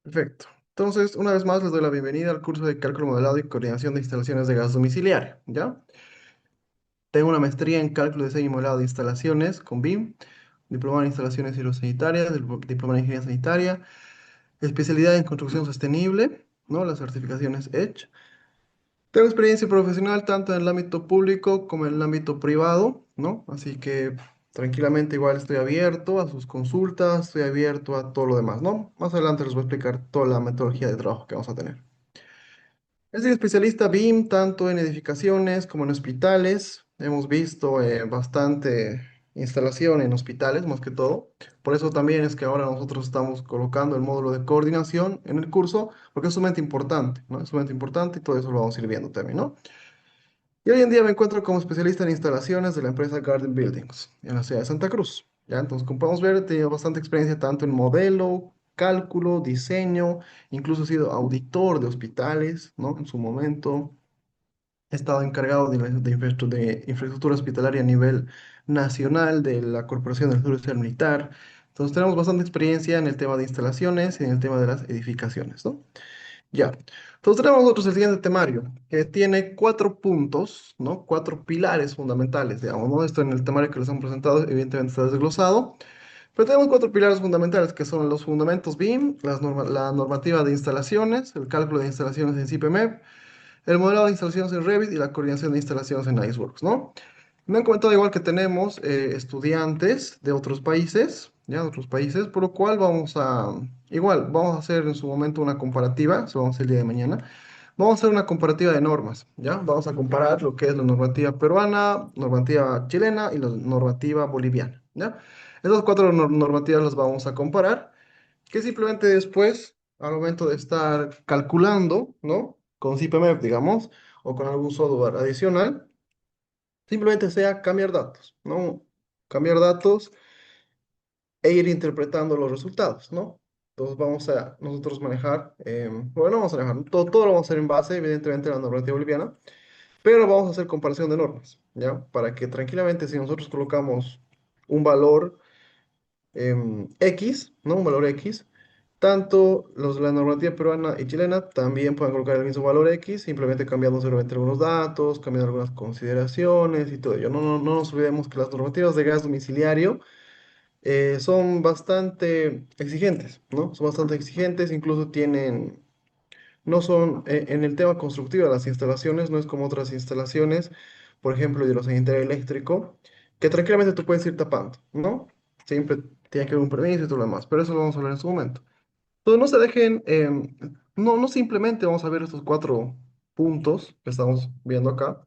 Perfecto. Entonces, una vez más les doy la bienvenida al curso de cálculo modelado y coordinación de instalaciones de gas domiciliario, ¿ya? Tengo una maestría en cálculo, diseño y modelado de instalaciones con BIM, diplomado en instalaciones hidrosanitarias, diplomado en ingeniería sanitaria, especialidad en construcción sostenible, ¿no? Las certificaciones EDGE. Tengo experiencia profesional tanto en el ámbito público como en el ámbito privado, ¿no? Así que tranquilamente igual estoy abierto a sus consultas, estoy abierto a todo lo demás, ¿no? Más adelante les voy a explicar toda la metodología de trabajo que vamos a tener. Soy especialista BIM tanto en edificaciones como en hospitales. Hemos visto bastante instalación en hospitales, más que todo. Por eso también es que ahora nosotros estamos colocando el módulo de coordinación en el curso, porque es sumamente importante, ¿no? Es sumamente importante y todo eso lo vamos a ir viendo también, ¿no? Y hoy en día me encuentro como especialista en instalaciones de la empresa Garden Buildings en la ciudad de Santa Cruz. ¿Ya? Entonces, como podemos ver, he tenido bastante experiencia tanto en modelo, cálculo, diseño, incluso he sido auditor de hospitales, ¿no? En su momento he estado encargado de infraestructura hospitalaria a nivel nacional de la Corporación del Seguro Social Militar. Entonces, tenemos bastante experiencia en el tema de instalaciones y en el tema de las edificaciones, ¿no? Ya. Entonces tenemos nosotros el siguiente temario, que tiene cuatro puntos, ¿no? Cuatro pilares fundamentales, digamos, ¿no? Esto en el temario que les han presentado, evidentemente está desglosado, pero tenemos cuatro pilares fundamentales, que son los fundamentos BIM, la normativa de instalaciones, el cálculo de instalaciones en CIPMEP, el modelado de instalaciones en Revit y la coordinación de instalaciones en Iceworks, ¿no? Me han comentado igual que tenemos estudiantes de otros países, ya de otros países, por lo cual vamos a hacer en su momento una comparativa, eso vamos a hacer el día de mañana. Vamos a hacer una comparativa de normas, ¿ya? Vamos a comparar lo que es la normativa peruana, normativa chilena y la normativa boliviana, ¿ya? Esas cuatro normativas las vamos a comparar, que simplemente después, al momento de estar calculando, ¿no? Con CIPMF, digamos, o con algún software adicional, simplemente sea cambiar datos, ¿no? Cambiar datos e ir interpretando los resultados, ¿no? Entonces vamos a nosotros manejar, bueno, vamos a manejar, todo lo vamos a hacer en base, evidentemente, a la normativa boliviana, pero vamos a hacer comparación de normas, ¿ya? Para que tranquilamente, si nosotros colocamos un valor X, ¿no? Un valor X, tanto los de la normativa peruana y chilena también pueden colocar el mismo valor X, simplemente cambiando solamente algunos datos, cambiando algunas consideraciones y todo ello. No nos olvidemos que las normativas de gas domiciliario son bastante exigentes, ¿no? Son bastante exigentes, incluso tienen, no son, en el tema constructivo de las instalaciones, no es como otras instalaciones, por ejemplo, hidrosanitario eléctrico, que tranquilamente tú puedes ir tapando, ¿no? Siempre tiene que haber un permiso y todo lo demás, pero eso lo vamos a hablar en su momento. Entonces, no se dejen, no simplemente vamos a ver estos cuatro puntos que estamos viendo acá,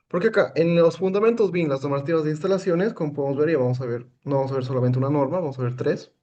porque acá en los fundamentos bien las normativas de instalaciones, como podemos ver, ya vamos a ver, no vamos a ver solamente una norma, vamos a ver tres.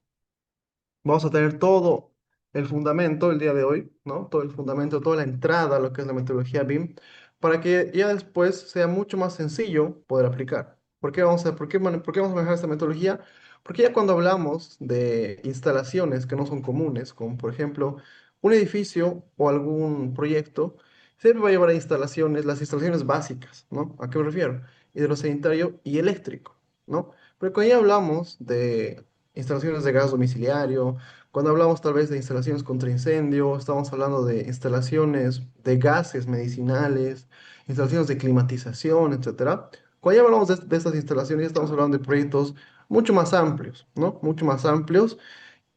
Vamos a tener todo el fundamento el día de hoy, ¿no? Todo el fundamento, toda la entrada a lo que es la metodología BIM, para que ya después sea mucho más sencillo poder aplicar. ¿Por qué vamos a manejar esta metodología? Porque ya cuando hablamos de instalaciones que no son comunes, como por ejemplo un edificio o algún proyecto, siempre va a llevar a instalaciones, las instalaciones básicas, ¿no? ¿A qué me refiero? Hidrosanitario y eléctrico, ¿no? Pero cuando ya hablamos de instalaciones de gas domiciliario, cuando hablamos tal vez de instalaciones contra incendio, estamos hablando de instalaciones de gases medicinales, instalaciones de climatización, etcétera. Cuando ya hablamos de estas instalaciones, ya estamos hablando de proyectos mucho más amplios, ¿no? Mucho más amplios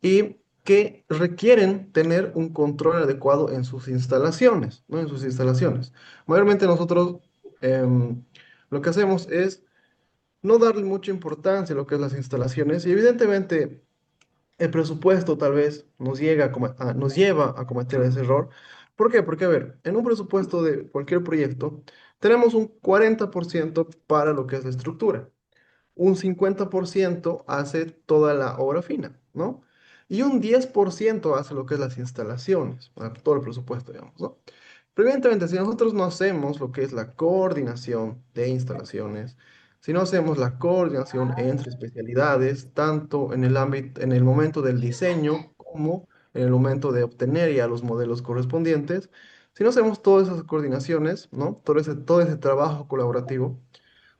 y que requieren tener un control adecuado en sus instalaciones, ¿no? En sus instalaciones. Mayormente nosotros lo que hacemos es no darle mucha importancia a lo que es las instalaciones y evidentemente el presupuesto tal vez nos lleva a cometer ese error. ¿Por qué? Porque, a ver, en un presupuesto de cualquier proyecto tenemos un 40% para lo que es la estructura, un 50% hace toda la obra fina, ¿no? Y un 10% hace lo que es las instalaciones, todo el presupuesto, digamos, ¿no? Pero evidentemente, si nosotros no hacemos lo que es la coordinación de instalaciones, si no hacemos la coordinación entre especialidades, tanto en el ámbito, en el momento del diseño como en el momento de obtener ya los modelos correspondientes, si no hacemos todas esas coordinaciones, ¿no? Todo ese trabajo colaborativo,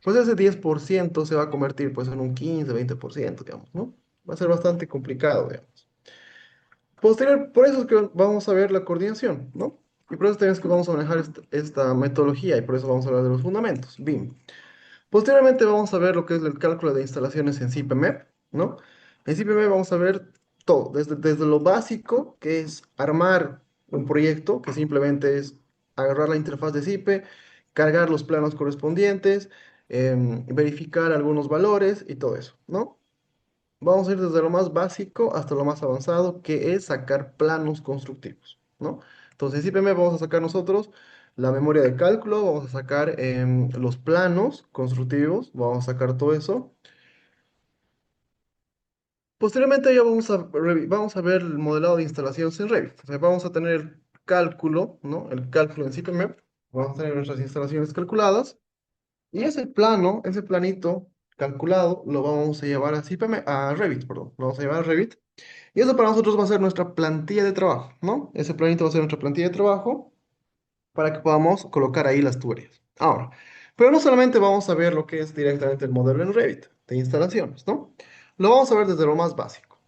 pues ese 10% se va a convertir pues en un 15, 20%, digamos, ¿no? Va a ser bastante complicado, digamos. Posterior, por eso es que vamos a ver la coordinación, ¿no? Y por eso también es que vamos a manejar esta metodología y por eso vamos a hablar de los fundamentos. BIM. Posteriormente vamos a ver lo que es el cálculo de instalaciones en CIPMEP, ¿no? En CIPMEP vamos a ver todo, desde lo básico, que es armar un proyecto, que simplemente es agarrar la interfaz de CIPE, cargar los planos correspondientes, verificar algunos valores y todo eso, ¿no? Vamos a ir desde lo más básico hasta lo más avanzado, que es sacar planos constructivos, ¿no? Entonces, en CIPM vamos a sacar nosotros la memoria de cálculo, vamos a sacar los planos constructivos, vamos a sacar todo eso. Posteriormente ya vamos a ver el modelado de instalaciones en Revit. O sea, vamos a tener el cálculo, ¿no? El cálculo en CIPM, vamos a tener nuestras instalaciones calculadas, y ese plano, ese planito calculado, lo vamos a llevar a CIPM, a Revit, perdón, lo vamos a llevar a Revit. Y eso para nosotros va a ser nuestra plantilla de trabajo, ¿no? Ese planito va a ser nuestra plantilla de trabajo para que podamos colocar ahí las tuberías. Ahora, pero no solamente vamos a ver lo que es directamente el modelo en Revit de instalaciones, ¿no? Lo vamos a ver desde lo más básico.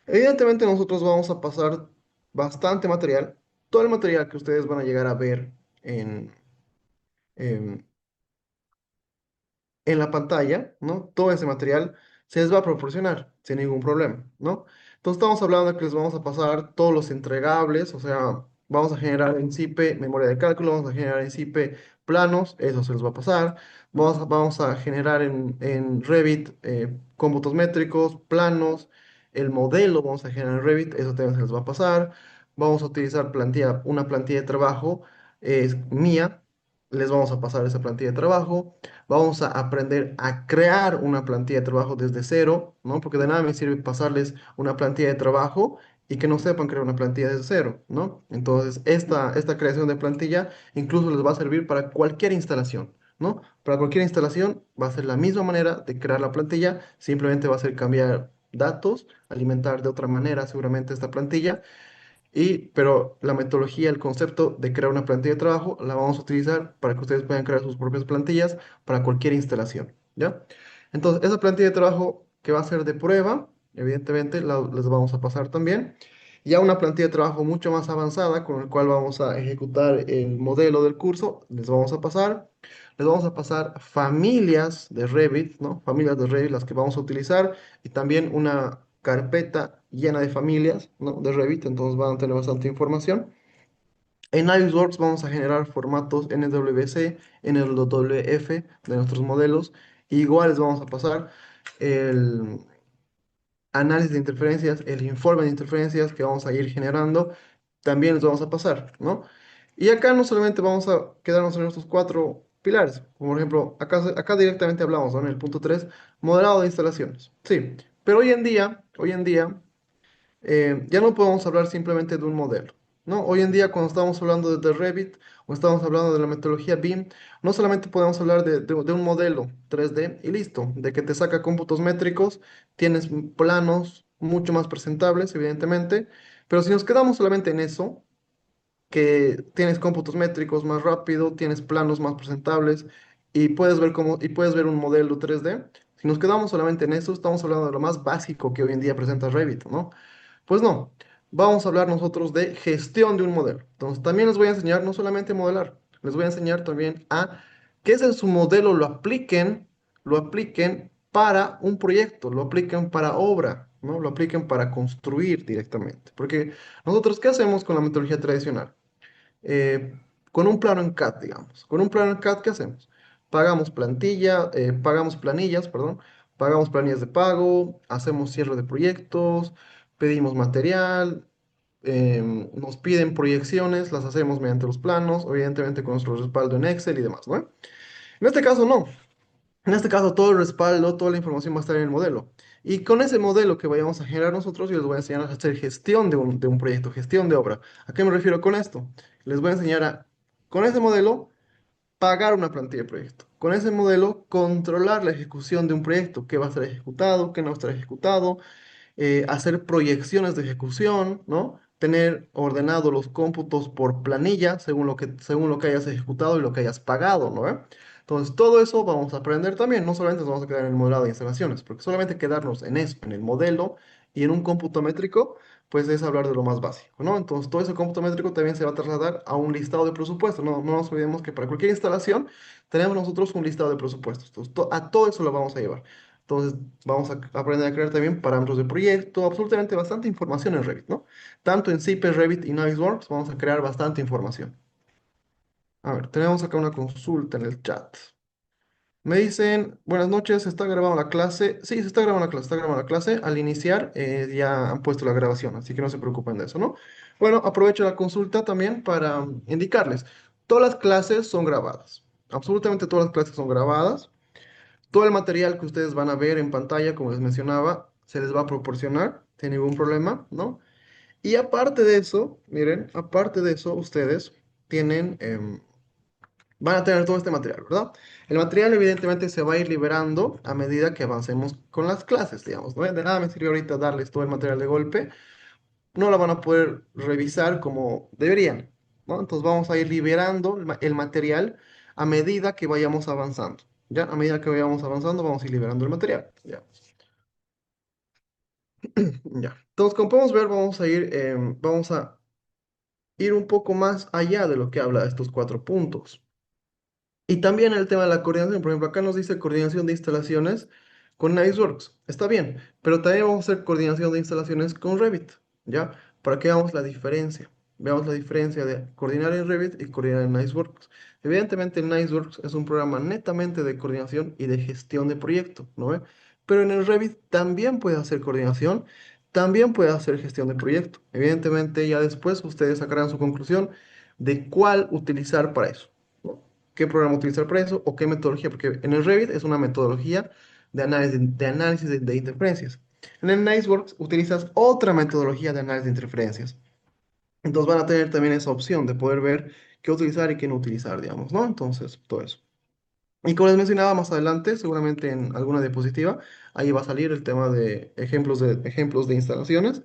Evidentemente nosotros vamos a pasar bastante material, todo el material que ustedes van a llegar a ver en, en en la pantalla, ¿no? Todo ese material se les va a proporcionar sin ningún problema, ¿no? Entonces estamos hablando de que les vamos a pasar todos los entregables, o sea, vamos a generar en CIPE memoria de cálculo, vamos a generar en CIPE planos, eso se les va a pasar. Vamos a generar en Revit cómputos métricos, planos, el modelo vamos a generar en Revit, eso también se les va a pasar. Vamos a utilizar una plantilla de trabajo, es mía, les vamos a pasar esa plantilla de trabajo. Vamos a aprender a crear una plantilla de trabajo desde cero, ¿no? Porque de nada me sirve pasarles una plantilla de trabajo y que no sepan crear una plantilla desde cero, ¿no? Entonces, esta creación de plantilla incluso les va a servir para cualquier instalación, ¿no? Para cualquier instalación va a ser la misma manera de crear la plantilla, simplemente va a ser cambiar datos, alimentar de otra manera seguramente esta plantilla pero la metodología, el concepto de crear una plantilla de trabajo, la vamos a utilizar para que ustedes puedan crear sus propias plantillas para cualquier instalación, ¿ya? Entonces, esa plantilla de trabajo que va a ser de prueba, evidentemente, les vamos a pasar también. Ya una plantilla de trabajo mucho más avanzada, con el cual vamos a ejecutar el modelo del curso, les vamos a pasar. Les vamos a pasar familias de Revit, ¿no? Familias de Revit, las que vamos a utilizar, y también una carpeta llena de familias, ¿no? De Revit, entonces van a tener bastante información. En Navisworks vamos a generar formatos NWC, NWF de nuestros modelos. Igual les vamos a pasar el análisis de interferencias, el informe de interferencias que vamos a ir generando, también les vamos a pasar, ¿no? Y acá no solamente vamos a quedarnos en estos cuatro pilares, como por ejemplo, acá directamente hablamos, ¿no? En el punto 3 modelado de instalaciones. Sí, pero hoy en día, ya no podemos hablar simplemente de un modelo, ¿no? Hoy en día, cuando estamos hablando de Revit o estamos hablando de la metodología BIM, no solamente podemos hablar de un modelo 3D y listo, de que te saca cómputos métricos, tienes planos mucho más presentables, evidentemente, pero si nos quedamos solamente en eso, que tienes cómputos métricos más rápido, tienes planos más presentables y puedes ver un modelo 3D. Si nos quedamos solamente en eso, estamos hablando de lo más básico que hoy en día presenta Revit, ¿no? Pues no, vamos a hablar nosotros de gestión de un modelo. Entonces, también les voy a enseñar no solamente a modelar, les voy a enseñar también a que ese en su modelo lo apliquen para un proyecto, lo apliquen para obra, ¿no? Lo apliquen para construir directamente. Porque nosotros, ¿qué hacemos con la metodología tradicional? eh, con un plano en CAD, digamos. Con un plano en CAD, ¿qué hacemos? Pagamos planillas, perdón, pagamos planillas de pago, hacemos cierre de proyectos, pedimos material, nos piden proyecciones, las hacemos mediante los planos, evidentemente con nuestro respaldo en Excel y demás, ¿no? En este caso no. En este caso, todo el respaldo, toda la información va a estar en el modelo. Y con ese modelo que vayamos a generar nosotros, yo les voy a enseñar a hacer gestión de un proyecto, gestión de obra. ¿A qué me refiero con esto? Les voy a enseñar con ese modelo, pagar una plantilla de proyecto. Con ese modelo, controlar la ejecución de un proyecto, qué va a ser ejecutado, qué no va a estar ejecutado, hacer proyecciones de ejecución, ¿no? Tener ordenado los cómputos por planilla según lo que hayas ejecutado y lo que hayas pagado, ¿no? Entonces, todo eso vamos a aprender también. No solamente nos vamos a quedar en el modelado de instalaciones, porque solamente quedarnos en eso, en el modelo y en un cómputo métrico, pues es hablar de lo más básico, ¿no? Entonces, todo ese cómputo métrico también se va a trasladar a un listado de presupuestos. No, no nos olvidemos que para cualquier instalación tenemos nosotros un listado de presupuestos. Entonces, a todo eso lo vamos a llevar. Entonces, vamos a aprender a crear también parámetros de proyecto, absolutamente bastante información en Revit, ¿no? Tanto en CIPE, Revit y Navisworks vamos a crear bastante información. A ver, tenemos acá una consulta en el chat. Me dicen, buenas noches, ¿se está grabando la clase? Sí, se está grabando la clase, está grabando la clase. Al iniciar ya han puesto la grabación, así que no se preocupen de eso, ¿no? Bueno, aprovecho la consulta también para indicarles, todas las clases son grabadas, absolutamente todas las clases son grabadas. Todo el material que ustedes van a ver en pantalla, como les mencionaba, se les va a proporcionar sin ningún problema, ¿no? Y aparte de eso, miren, aparte de eso, ustedes tienen... van a tener todo este material, ¿verdad? El material evidentemente se va a ir liberando a medida que avancemos con las clases, digamos, ¿no? De nada me sirve ahorita darles todo el material de golpe, no lo van a poder revisar como deberían, ¿no? Entonces vamos a ir liberando el material a medida que vayamos avanzando, ¿ya? A medida que vayamos avanzando vamos a ir liberando el material, ¿ya? Ya. Entonces, como podemos ver, vamos a ir un poco más allá de lo que habla de estos cuatro puntos. Y también el tema de la coordinación, por ejemplo, acá nos dice coordinación de instalaciones con Navisworks. Está bien, pero también vamos a hacer coordinación de instalaciones con Revit, ¿ya? Para que veamos la diferencia. Veamos la diferencia de coordinar en Revit y coordinar en Navisworks. Evidentemente, el Navisworks es un programa netamente de coordinación y de gestión de proyecto, ¿no ve? Pero en el Revit también puede hacer coordinación, también puede hacer gestión de proyecto. Evidentemente, ya después ustedes sacarán su conclusión de cuál utilizar para eso, ¿no? Qué programa utilizar para eso o qué metodología, porque en el Revit es una metodología de interferencias. En el Navisworks utilizas otra metodología de análisis de interferencias. Entonces van a tener también esa opción de poder ver qué utilizar y qué no utilizar, digamos, ¿no? Entonces, todo eso. Y como les mencionaba más adelante, seguramente en alguna diapositiva, ahí va a salir el tema de ejemplos de instalaciones.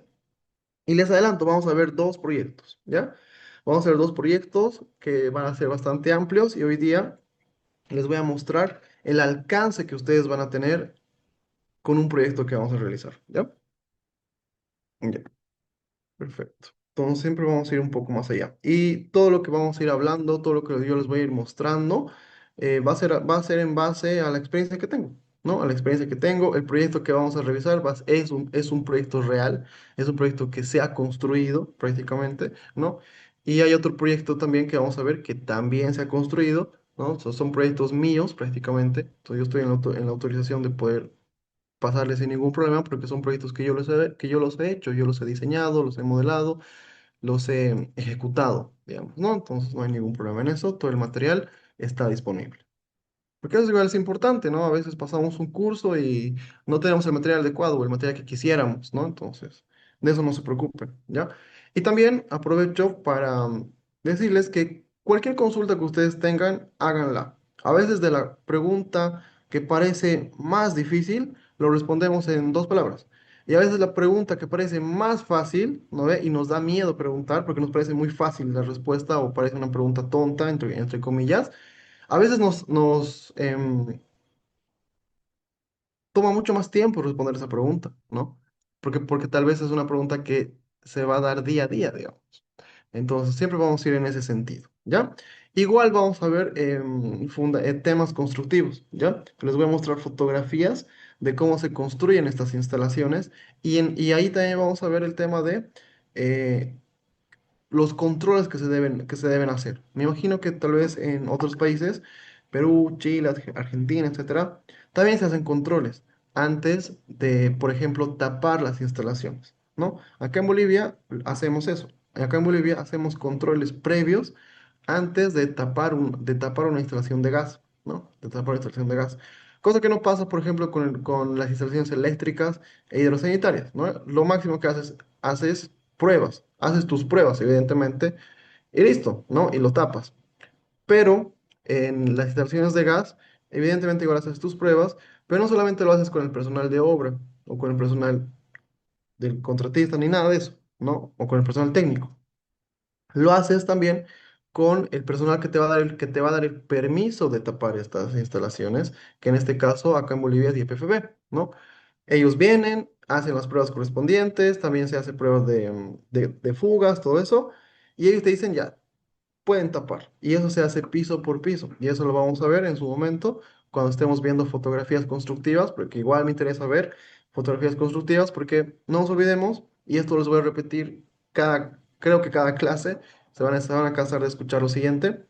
Y les adelanto, vamos a ver dos proyectos, ¿ya? Vamos a ver dos proyectos que van a ser bastante amplios y hoy día les voy a mostrar el alcance que ustedes van a tener con un proyecto que vamos a realizar, ¿ya? Ya, perfecto. Entonces siempre vamos a ir un poco más allá. Y todo lo que vamos a ir hablando, todo lo que yo les voy a ir mostrando, va a ser en base a la experiencia que tengo, ¿no? A la experiencia que tengo, el proyecto que vamos a revisar es un proyecto real, es un proyecto que se ha construido prácticamente, ¿no? Y hay otro proyecto también que vamos a ver que también se ha construido, ¿no? Son proyectos míos prácticamente. Entonces yo estoy en la autorización de poder pasarles sin ningún problema porque son proyectos que yo los he hecho, yo los he diseñado, los he modelado, los he ejecutado, digamos, ¿no? Entonces no hay ningún problema en eso, todo el material está disponible. Porque eso igual es importante, ¿no? A veces pasamos un curso y no tenemos el material adecuado o el material que quisiéramos, ¿no? Entonces, de eso no se preocupen, ¿ya? Y también aprovecho para decirles que cualquier consulta que ustedes tengan, háganla. A veces de la pregunta que parece más difícil, lo respondemos en dos palabras. Y a veces la pregunta que parece más fácil, ¿no ve? Y nos da miedo preguntar porque nos parece muy fácil la respuesta o parece una pregunta tonta, entre comillas. A veces toma mucho más tiempo responder esa pregunta, ¿no? Porque tal vez es una pregunta que se va a dar día a día, digamos. Entonces, siempre vamos a ir en ese sentido, ¿ya? Igual vamos a ver temas constructivos, ¿ya? Les voy a mostrar fotografías de cómo se construyen estas instalaciones y ahí también vamos a ver el tema de eh, los controles que se deben hacer. Me imagino que tal vez en otros países, Perú, Chile, Argentina, etcétera, también se hacen controles antes de, por ejemplo, tapar las instalaciones, ¿no? Acá en Bolivia hacemos eso. Acá en Bolivia hacemos controles previos antes de tapar una instalación de gas, ¿no? De tapar una instalación de gas. Cosa que no pasa, por ejemplo, con las instalaciones eléctricas e hidrosanitarias, ¿no? Lo máximo que haces pruebas, haces tus pruebas, evidentemente, y listo, ¿no? Y lo tapas. Pero en las instalaciones de gas, evidentemente igual haces tus pruebas, pero no solamente lo haces con el personal de obra o con el personal del contratista ni nada de eso, ¿no? O con el personal técnico. Lo haces también con el personal que te va a dar que te va a dar el permiso de tapar estas instalaciones, que en este caso acá en Bolivia es YPFB, ¿no? Ellos vienen, hacen las pruebas correspondientes, también se hace pruebas de fugas, todo eso, y ellos te dicen ya, pueden tapar. Y eso se hace piso por piso. Y eso lo vamos a ver en su momento cuando estemos viendo fotografías constructivas, porque igual me interesa ver fotografías constructivas, porque no nos olvidemos, y esto les voy a repetir creo que cada clase, se van a cansar de escuchar lo siguiente.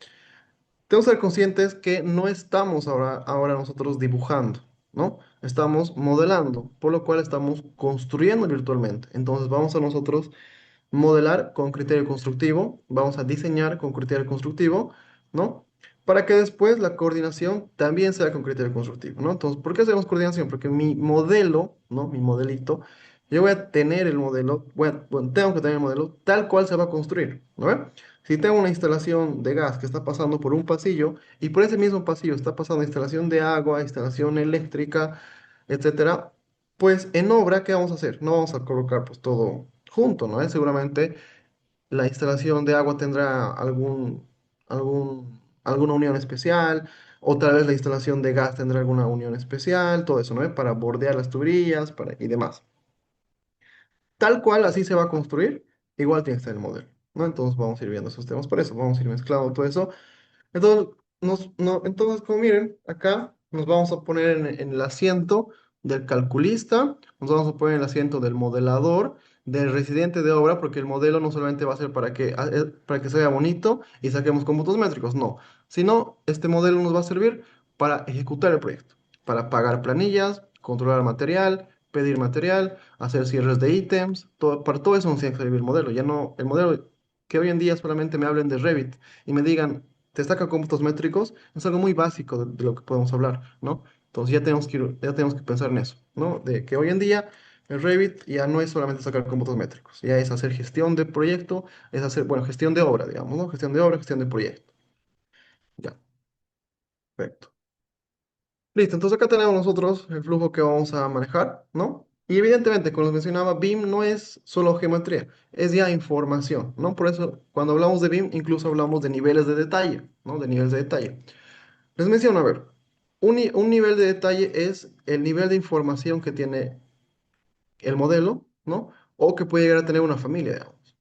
Tenemos que ser conscientes que no estamos ahora nosotros dibujando, ¿no? Estamos modelando, por lo cual estamos construyendo virtualmente. Entonces vamos a nosotros modelar con criterio constructivo, vamos a diseñar con criterio constructivo, ¿no? Para que después la coordinación también sea con criterio constructivo, ¿no? Entonces, ¿por qué hacemos coordinación? Porque mi modelo, ¿no? Mi modelito, yo voy a tener el modelo, bueno, tengo que tener el modelo tal cual se va a construir, ¿no ve? Si tengo una instalación de gas que está pasando por un pasillo y por ese mismo pasillo está pasando instalación de agua, instalación eléctrica, etcétera, pues en obra, ¿qué vamos a hacer? No vamos a colocar pues todo junto, ¿no? Seguramente la instalación de agua tendrá alguna unión especial, o tal vez la instalación de gas tendrá alguna unión especial, todo eso, ¿no? Para bordear las tuberías y demás. Tal cual así se va a construir, igual tiene que estar el modelo, ¿no? Entonces vamos a ir viendo esos temas por eso, vamos a ir mezclando todo eso entonces, entonces, como miren, acá nos vamos a poner en el asiento del calculista, nos vamos a poner en el asiento del modelador, del residente de obra, porque el modelo no solamente va a ser para que se vea bonito y saquemos cómputos métricos, no, sino este modelo nos va a servir para ejecutar el proyecto, para pagar planillas, controlar material, pedir material, hacer cierres de ítems, para todo eso nos tiene que servir el modelo, ya no, el modelo que hoy en día solamente me hablen de Revit y me digan te saca cómputos métricos, es algo muy básico de lo que podemos hablar, ¿no? Entonces ya tenemos que pensar en eso, ¿no? De que hoy en día el Revit ya no es solamente sacar cómputos métricos, ya es hacer gestión de proyecto, es hacer, bueno, gestión de obra, digamos, ¿no? Gestión de obra, gestión de proyecto. Ya, perfecto. Listo, entonces acá tenemos nosotros el flujo que vamos a manejar, ¿no? Y evidentemente, como les mencionaba, BIM no es solo geometría, es ya información, ¿no? Por eso, cuando hablamos de BIM, incluso hablamos de niveles de detalle, ¿no? De niveles de detalle. Les menciono, a ver, un nivel de detalle es el nivel de información que tiene el modelo, ¿no? O que puede llegar a tener una familia, digamos.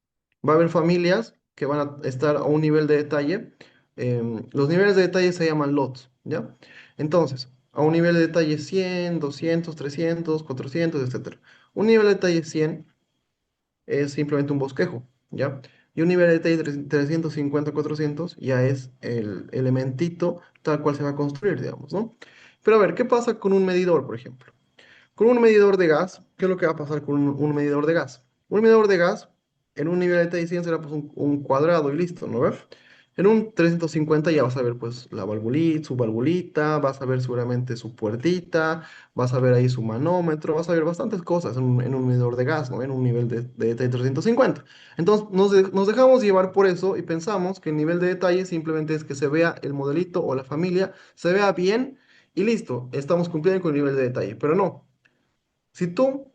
Va a haber familias que van a estar a un nivel de detalle. Los niveles de detalle se llaman lots, ¿ya? Entonces, a un nivel de detalle 100, 200, 300, 400, etcétera. Un nivel de detalle 100 es simplemente un bosquejo, ¿ya? Y un nivel de detalle 350, 400 ya es el elementito tal cual se va a construir, digamos, ¿no? Pero a ver, ¿qué pasa con un medidor, por ejemplo? Con un medidor de gas, ¿qué es lo que va a pasar con un medidor de gas? Un medidor de gas, en un nivel de detalle 100 será pues un cuadrado y listo, ¿no ves? En un 350 ya vas a ver pues la valvulita, su valvulita, vas a ver seguramente su puertita, vas a ver ahí su manómetro, vas a ver bastantes cosas en un medidor de gas, ¿no? En un nivel de detalle 350. Entonces nos dejamos llevar por eso y pensamos que el nivel de detalle simplemente es que se vea el modelito o la familia, se vea bien y listo, estamos cumpliendo con el nivel de detalle, pero no. Si tú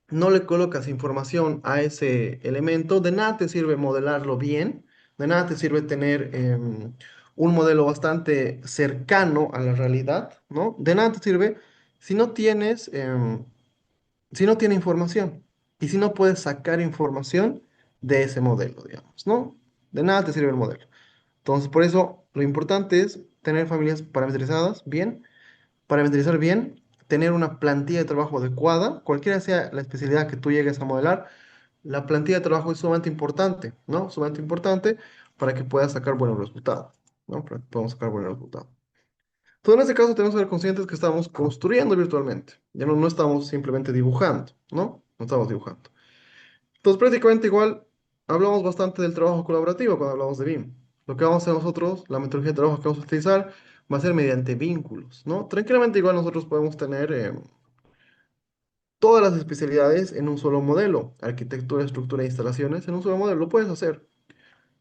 no le colocas información a ese elemento, de nada te sirve modelarlo bien, de nada te sirve tener un modelo bastante cercano a la realidad, ¿no? De nada te sirve si no tienes, si no tiene información y si no puedes sacar información de ese modelo, digamos, ¿no? De nada te sirve el modelo. Entonces, por eso lo importante es tener familias parametrizadas bien para visualizar bien, tener una plantilla de trabajo adecuada, cualquiera sea la especialidad que tú llegues a modelar, la plantilla de trabajo es sumamente importante, ¿no? Sumamente importante para que puedas sacar buenos resultados, ¿no? Para que podamos sacar buenos resultados. Entonces, en este caso tenemos que ser conscientes que estamos construyendo virtualmente, ya no estamos simplemente dibujando, ¿no? No estamos dibujando. Entonces, prácticamente igual hablamos bastante del trabajo colaborativo cuando hablamos de BIM. Lo que vamos a hacer nosotros, la metodología de trabajo que vamos a utilizar, va a ser mediante vínculos, ¿no? Tranquilamente igual nosotros podemos tener todas las especialidades en un solo modelo, arquitectura, estructura e instalaciones en un solo modelo, lo puedes hacer.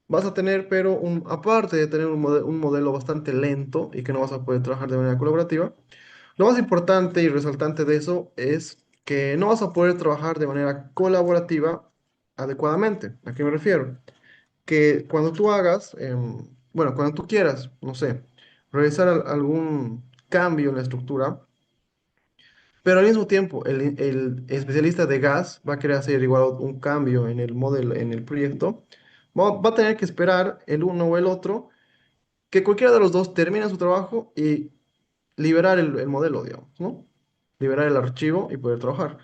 Vas a tener, pero aparte de tener un modelo bastante lento y que no vas a poder trabajar de manera colaborativa, lo más importante y resaltante de eso es que no vas a poder trabajar de manera colaborativa adecuadamente. ¿A qué me refiero? Que cuando tú hagas, bueno, cuando tú quieras, no sé, realizar algún cambio en la estructura, Pero al mismo tiempo, el especialista de gas va a querer hacer igual un cambio en el modelo, en el proyecto. Va a tener que esperar el uno o el otro, que cualquiera de los dos termine su trabajo y liberar el modelo, digamos, ¿no? Liberar el archivo y poder trabajar.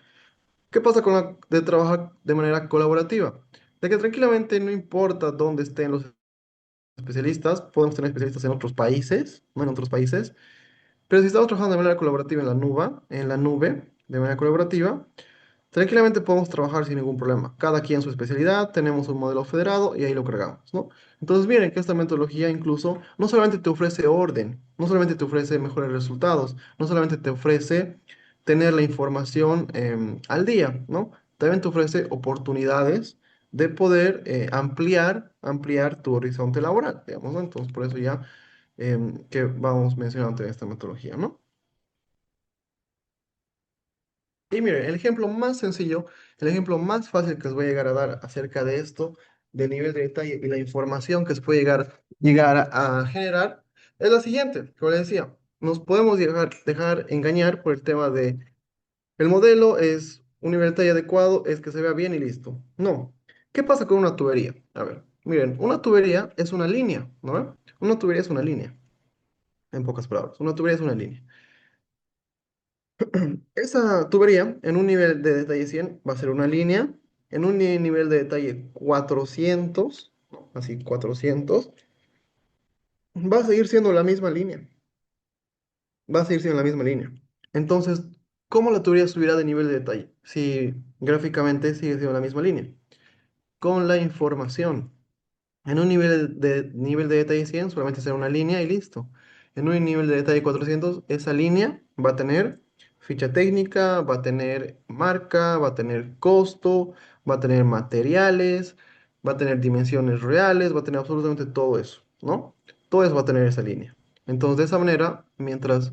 ¿Qué pasa con la de trabajar de manera colaborativa? De que tranquilamente no importa dónde estén los especialistas, podemos tener especialistas en otros países, no en otros países, pero si estamos trabajando de manera colaborativa en la nube, de manera colaborativa, tranquilamente podemos trabajar sin ningún problema. Cada quien su especialidad, tenemos un modelo federado y ahí lo cargamos, ¿no? Entonces, miren que esta metodología incluso no solamente te ofrece orden, no solamente te ofrece mejores resultados, no solamente te ofrece tener la información al día, ¿no? También te ofrece oportunidades de poder ampliar tu horizonte laboral, digamos, ¿no? Entonces, por eso ya que vamos mencionando esta metodología, ¿no? Y miren, el ejemplo más sencillo, el ejemplo más fácil que os voy a llegar a dar acerca de esto, del nivel de detalle y la información que se puede llegar a generar, es la siguiente, como les decía, nos podemos dejar engañar por el tema de el modelo es un nivel de detalle adecuado, es que se vea bien y listo. No. ¿Qué pasa con una tubería? A ver, miren, una tubería es una línea, ¿no? Una tubería es una línea, en pocas palabras. Una tubería es una línea. Esa tubería, en un nivel de detalle 100 va a ser una línea. En un nivel de detalle 400, ¿no? Así 400, va a seguir siendo la misma línea. Va a seguir siendo la misma línea. Entonces, ¿cómo la tubería subirá de nivel de detalle? Si gráficamente sigue siendo la misma línea. Con la información. En un nivel de detalle 100 solamente será una línea y listo. En un nivel de detalle 400 esa línea va a tener ficha técnica, va a tener marca, va a tener costo, va a tener materiales, va a tener dimensiones reales, va a tener absolutamente todo eso, ¿no? Todo eso va a tener esa línea. Entonces, de esa manera, mientras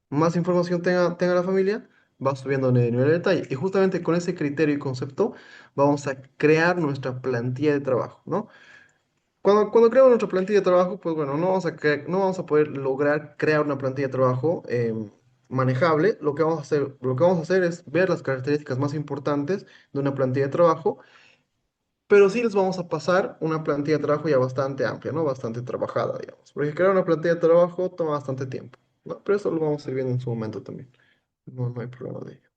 más información tenga la familia, va subiendo de nivel de detalle. Y justamente con ese criterio y concepto, vamos a crear nuestra plantilla de trabajo, ¿no? Cuando creamos nuestra plantilla de trabajo, pues bueno, no vamos a poder lograr crear una plantilla de trabajo manejable. Lo que vamos a hacer es ver las características más importantes de una plantilla de trabajo, pero sí les vamos a pasar una plantilla de trabajo ya bastante amplia, ¿no? Bastante trabajada, digamos. Porque crear una plantilla de trabajo toma bastante tiempo, ¿no? Pero eso lo vamos a ir viendo en su momento también. No, no hay problema de ello.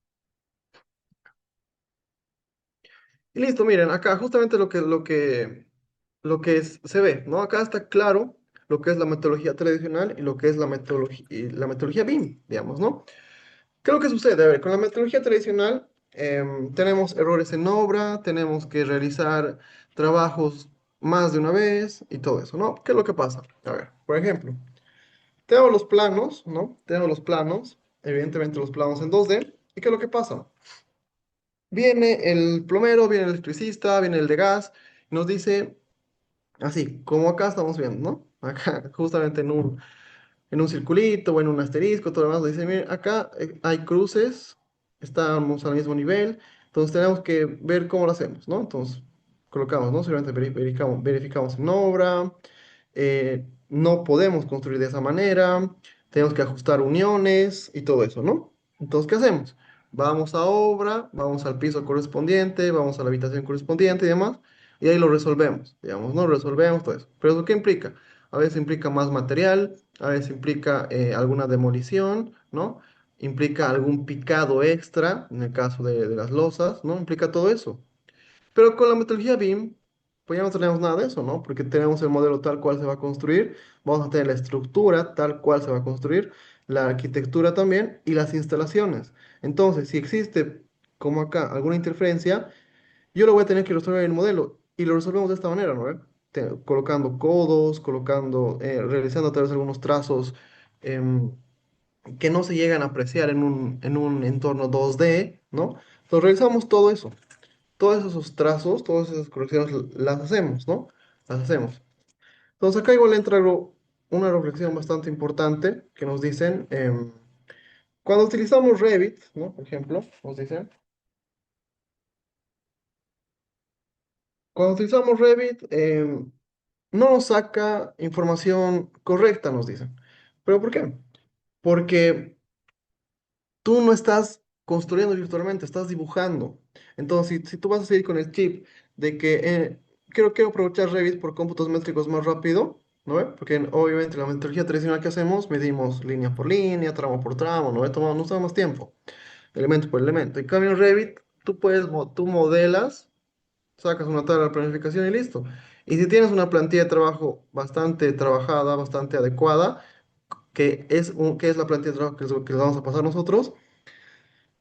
Y listo, miren, acá justamente se ve, ¿no? Acá está claro lo que es la metodología tradicional y lo que es la metodología BIM, digamos, ¿no? ¿Qué es lo que sucede? A ver, con la metodología tradicional tenemos errores en obra, tenemos que realizar trabajos más de una vez y todo eso, ¿no? ¿Qué es lo que pasa? A ver, por ejemplo, tenemos los planos, ¿no? Tenemos los planos, evidentemente los planos en 2D. ¿Y qué es lo que pasa? Viene el plomero, viene el electricista, viene el de gas, y nos dice, así, como acá estamos viendo, ¿no? Acá, justamente en un circulito o en un asterisco, todo lo demás, dice, miren, acá hay cruces, estamos al mismo nivel, entonces tenemos que ver cómo lo hacemos, ¿no? Entonces, colocamos, ¿no? Simplemente verificamos en obra, no podemos construir de esa manera, tenemos que ajustar uniones y todo eso, ¿no? Entonces, ¿qué hacemos? Vamos a obra, vamos al piso correspondiente, vamos a la habitación correspondiente y demás, y ahí lo resolvemos, digamos, ¿no? Resolvemos todo eso. ¿Pero eso qué implica? A veces implica más material, a veces implica alguna demolición, ¿no? Implica algún picado extra, en el caso de las losas, ¿no? Implica todo eso. Pero con la metodología BIM, pues ya no tenemos nada de eso, ¿no? Porque tenemos el modelo tal cual se va a construir, vamos a tener la estructura tal cual se va a construir, la arquitectura también y las instalaciones. Entonces, si existe, como acá, alguna interferencia, yo lo voy a tener que resolver en el modelo y lo resolvemos de esta manera, ¿no? Colocando codos, realizando tal vez algunos trazos em, que no se llegan a apreciar en un entorno 2D, ¿no? Entonces realizamos todo eso, todos esos trazos, todas esas correcciones las hacemos, ¿no? Las hacemos. Entonces acá igual entra una reflexión bastante importante que nos dicen, cuando utilizamos Revit, ¿no? Por ejemplo, nos dicen, cuando utilizamos Revit, no nos saca información correcta, nos dicen. ¿Pero por qué? Porque tú no estás construyendo virtualmente, estás dibujando. Entonces, si tú vas a seguir con el chip de que quiero aprovechar Revit por cómputos métricos más rápido, ¿no ve? Porque obviamente la metodología tradicional que hacemos, medimos línea por línea, tramo por tramo, ¿no ve? Nos toma más tiempo, elemento por elemento. En cambio, en Revit, tú modelas, sacas una tabla de planificación y listo. Y si tienes una plantilla de trabajo bastante trabajada, bastante adecuada, que es la plantilla de trabajo que les vamos a pasar nosotros,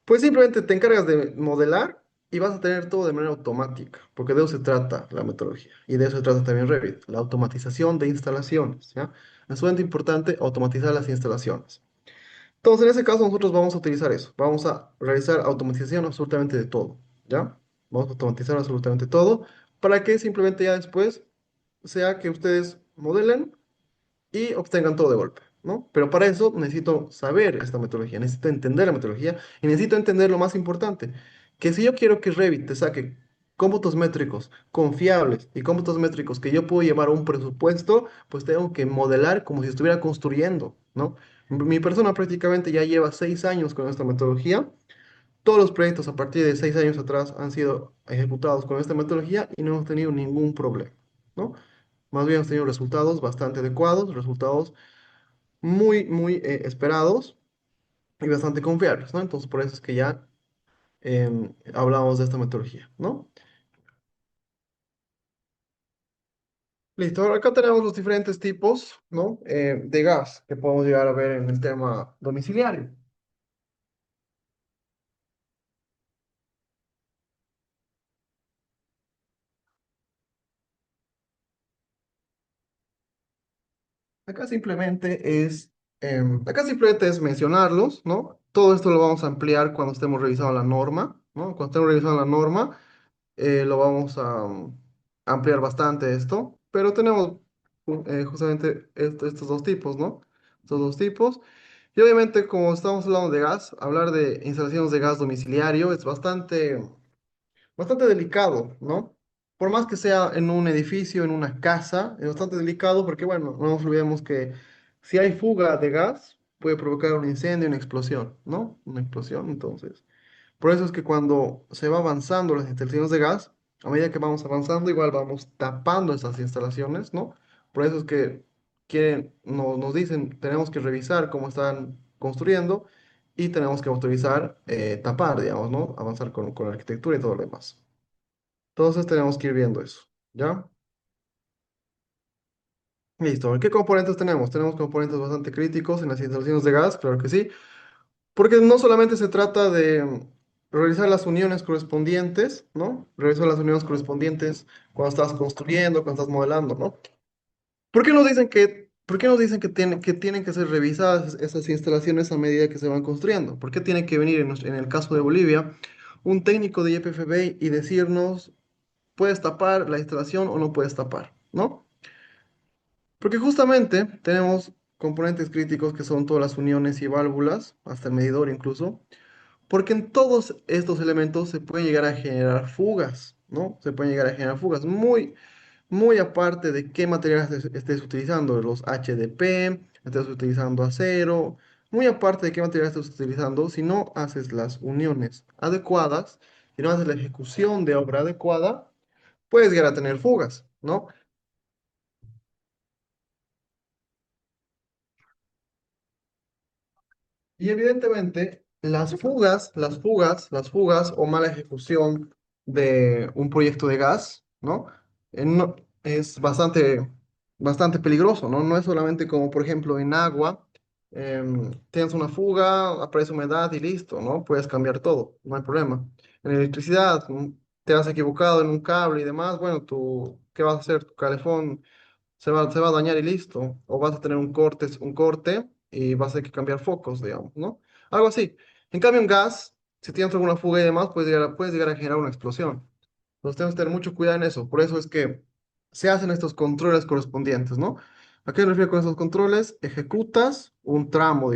pues simplemente te encargas de modelar y vas a tener todo de manera automática, porque de eso se trata la metodología. Y de eso se trata también Revit, la automatización de instalaciones, ¿ya? Es sumamente importante automatizar las instalaciones. Entonces, en ese caso, nosotros vamos a utilizar eso. Vamos a realizar automatización absolutamente de todo, ¿ya? Vamos a automatizar absolutamente todo para que simplemente ya después sea que ustedes modelen y obtengan todo de golpe, ¿no? Pero para eso necesito saber esta metodología, necesito entender la metodología y necesito entender lo más importante, que si yo quiero que Revit te saque cómputos métricos confiables y cómputos métricos que yo puedo llevar a un presupuesto, pues tengo que modelar como si estuviera construyendo, ¿no? Mi persona prácticamente ya lleva 6 años con esta metodología. Todos los proyectos a partir de 6 años atrás han sido ejecutados con esta metodología y no hemos tenido ningún problema, ¿no? Más bien hemos tenido resultados bastante adecuados, resultados muy esperados y bastante confiables, ¿no? Entonces, por eso es que ya hablamos de esta metodología, ¿no? Listo, ahora acá tenemos los diferentes tipos, ¿no? De gas que podemos llegar a ver en el tema domiciliario. Acá simplemente es mencionarlos, ¿no? Todo esto lo vamos a ampliar cuando estemos revisando la norma, ¿no? Cuando estemos revisando la norma, lo vamos a ampliar bastante esto, pero tenemos justamente estos dos tipos, ¿no? Estos dos tipos. Y obviamente, como estamos hablando de gas, hablar de instalaciones de gas domiciliario es bastante delicado, ¿no? Por más que sea en un edificio, en una casa, es bastante delicado porque, bueno, no nos olvidemos que si hay fuga de gas, puede provocar un incendio, una explosión, ¿no? Una explosión, entonces. Por eso es que cuando se va avanzando las instalaciones de gas, a medida que vamos avanzando, igual vamos tapando esas instalaciones, ¿no? Por eso es que nos dicen, tenemos que revisar cómo están construyendo y tenemos que autorizar tapar, digamos, ¿no? Avanzar con la arquitectura y todo lo demás. Entonces tenemos que ir viendo eso, ¿ya? Listo. ¿Qué componentes tenemos? Tenemos componentes bastante críticos en las instalaciones de gas, claro que sí. Porque no solamente se trata de realizar las uniones correspondientes, ¿no? Realizar las uniones correspondientes cuando estás construyendo, cuando estás modelando, ¿no? ¿Por qué nos dicen que tienen que ser revisadas esas instalaciones a medida que se van construyendo? ¿Por qué tiene que venir en el caso de Bolivia un técnico de YPFB y decirnos, puedes tapar la instalación o no puedes tapar, ¿no? Porque justamente tenemos componentes críticos que son todas las uniones y válvulas, hasta el medidor incluso. Porque en todos estos elementos se pueden llegar a generar fugas, ¿no? Se pueden llegar a generar fugas muy aparte de qué materiales estés utilizando, los HDP, estés utilizando acero, muy aparte de qué material estés utilizando, si no haces las uniones adecuadas, si no haces la ejecución de obra adecuada, puedes llegar a tener fugas, ¿no? Y evidentemente, las fugas o mala ejecución de un proyecto de gas, ¿no? Es bastante peligroso, ¿no? No es solamente como, por ejemplo, en agua, tienes una fuga, aparece humedad y listo, ¿no? Puedes cambiar todo, no hay problema. En electricidad, te has equivocado en un cable y demás, bueno, ¿qué vas a hacer? Tu calefón se va a dañar y listo. O vas a tener un corte y vas a tener que cambiar focos, digamos, ¿no? Algo así. En cambio, en gas, si tienes alguna fuga y demás, puedes llegar a generar una explosión. Entonces tenemos que tener mucho cuidado en eso. Por eso es que se hacen estos controles correspondientes, ¿no? ¿A qué me refiero con estos controles? Ejecutas un tramo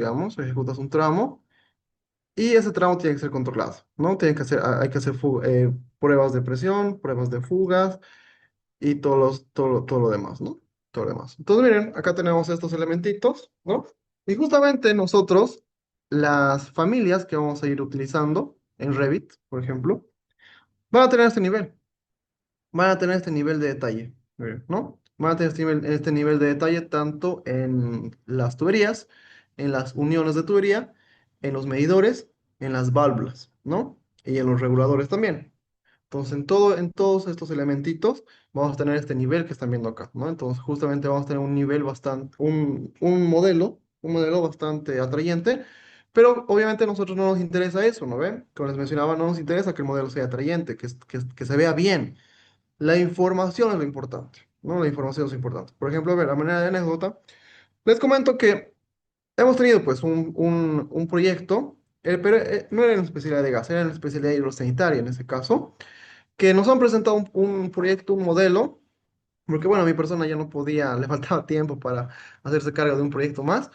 y ese tramo tiene que ser controlado, ¿no? Hay que hacer pruebas de presión, pruebas de fugas y todo lo demás, ¿no? Todo lo demás. Entonces, miren, acá tenemos estos elementitos, ¿no? Y justamente nosotros, las familias que vamos a ir utilizando en Revit, por ejemplo, van a tener este nivel. Van a tener este nivel de detalle, ¿no? Van a tener este nivel de detalle tanto en las tuberías, en las uniones de tubería, en los medidores, en las válvulas, ¿no? Y en los reguladores también. Entonces, en todos estos elementitos vamos a tener este nivel que están viendo acá, ¿no? Entonces, justamente vamos a tener un nivel bastante, un modelo bastante atrayente, pero obviamente a nosotros no nos interesa eso, ¿no ven? Como les mencionaba, no nos interesa que el modelo sea atrayente, que se vea bien. La información es lo importante, ¿no? La información es importante. Por ejemplo, a ver, a manera de anécdota, les comento que hemos tenido pues un proyecto, pero no era en especialidad de gas, era en especialidad hidrosanitaria en ese caso, que nos han presentado un proyecto, un modelo, porque bueno, mi persona ya no podía, le faltaba tiempo para hacerse cargo de un proyecto más.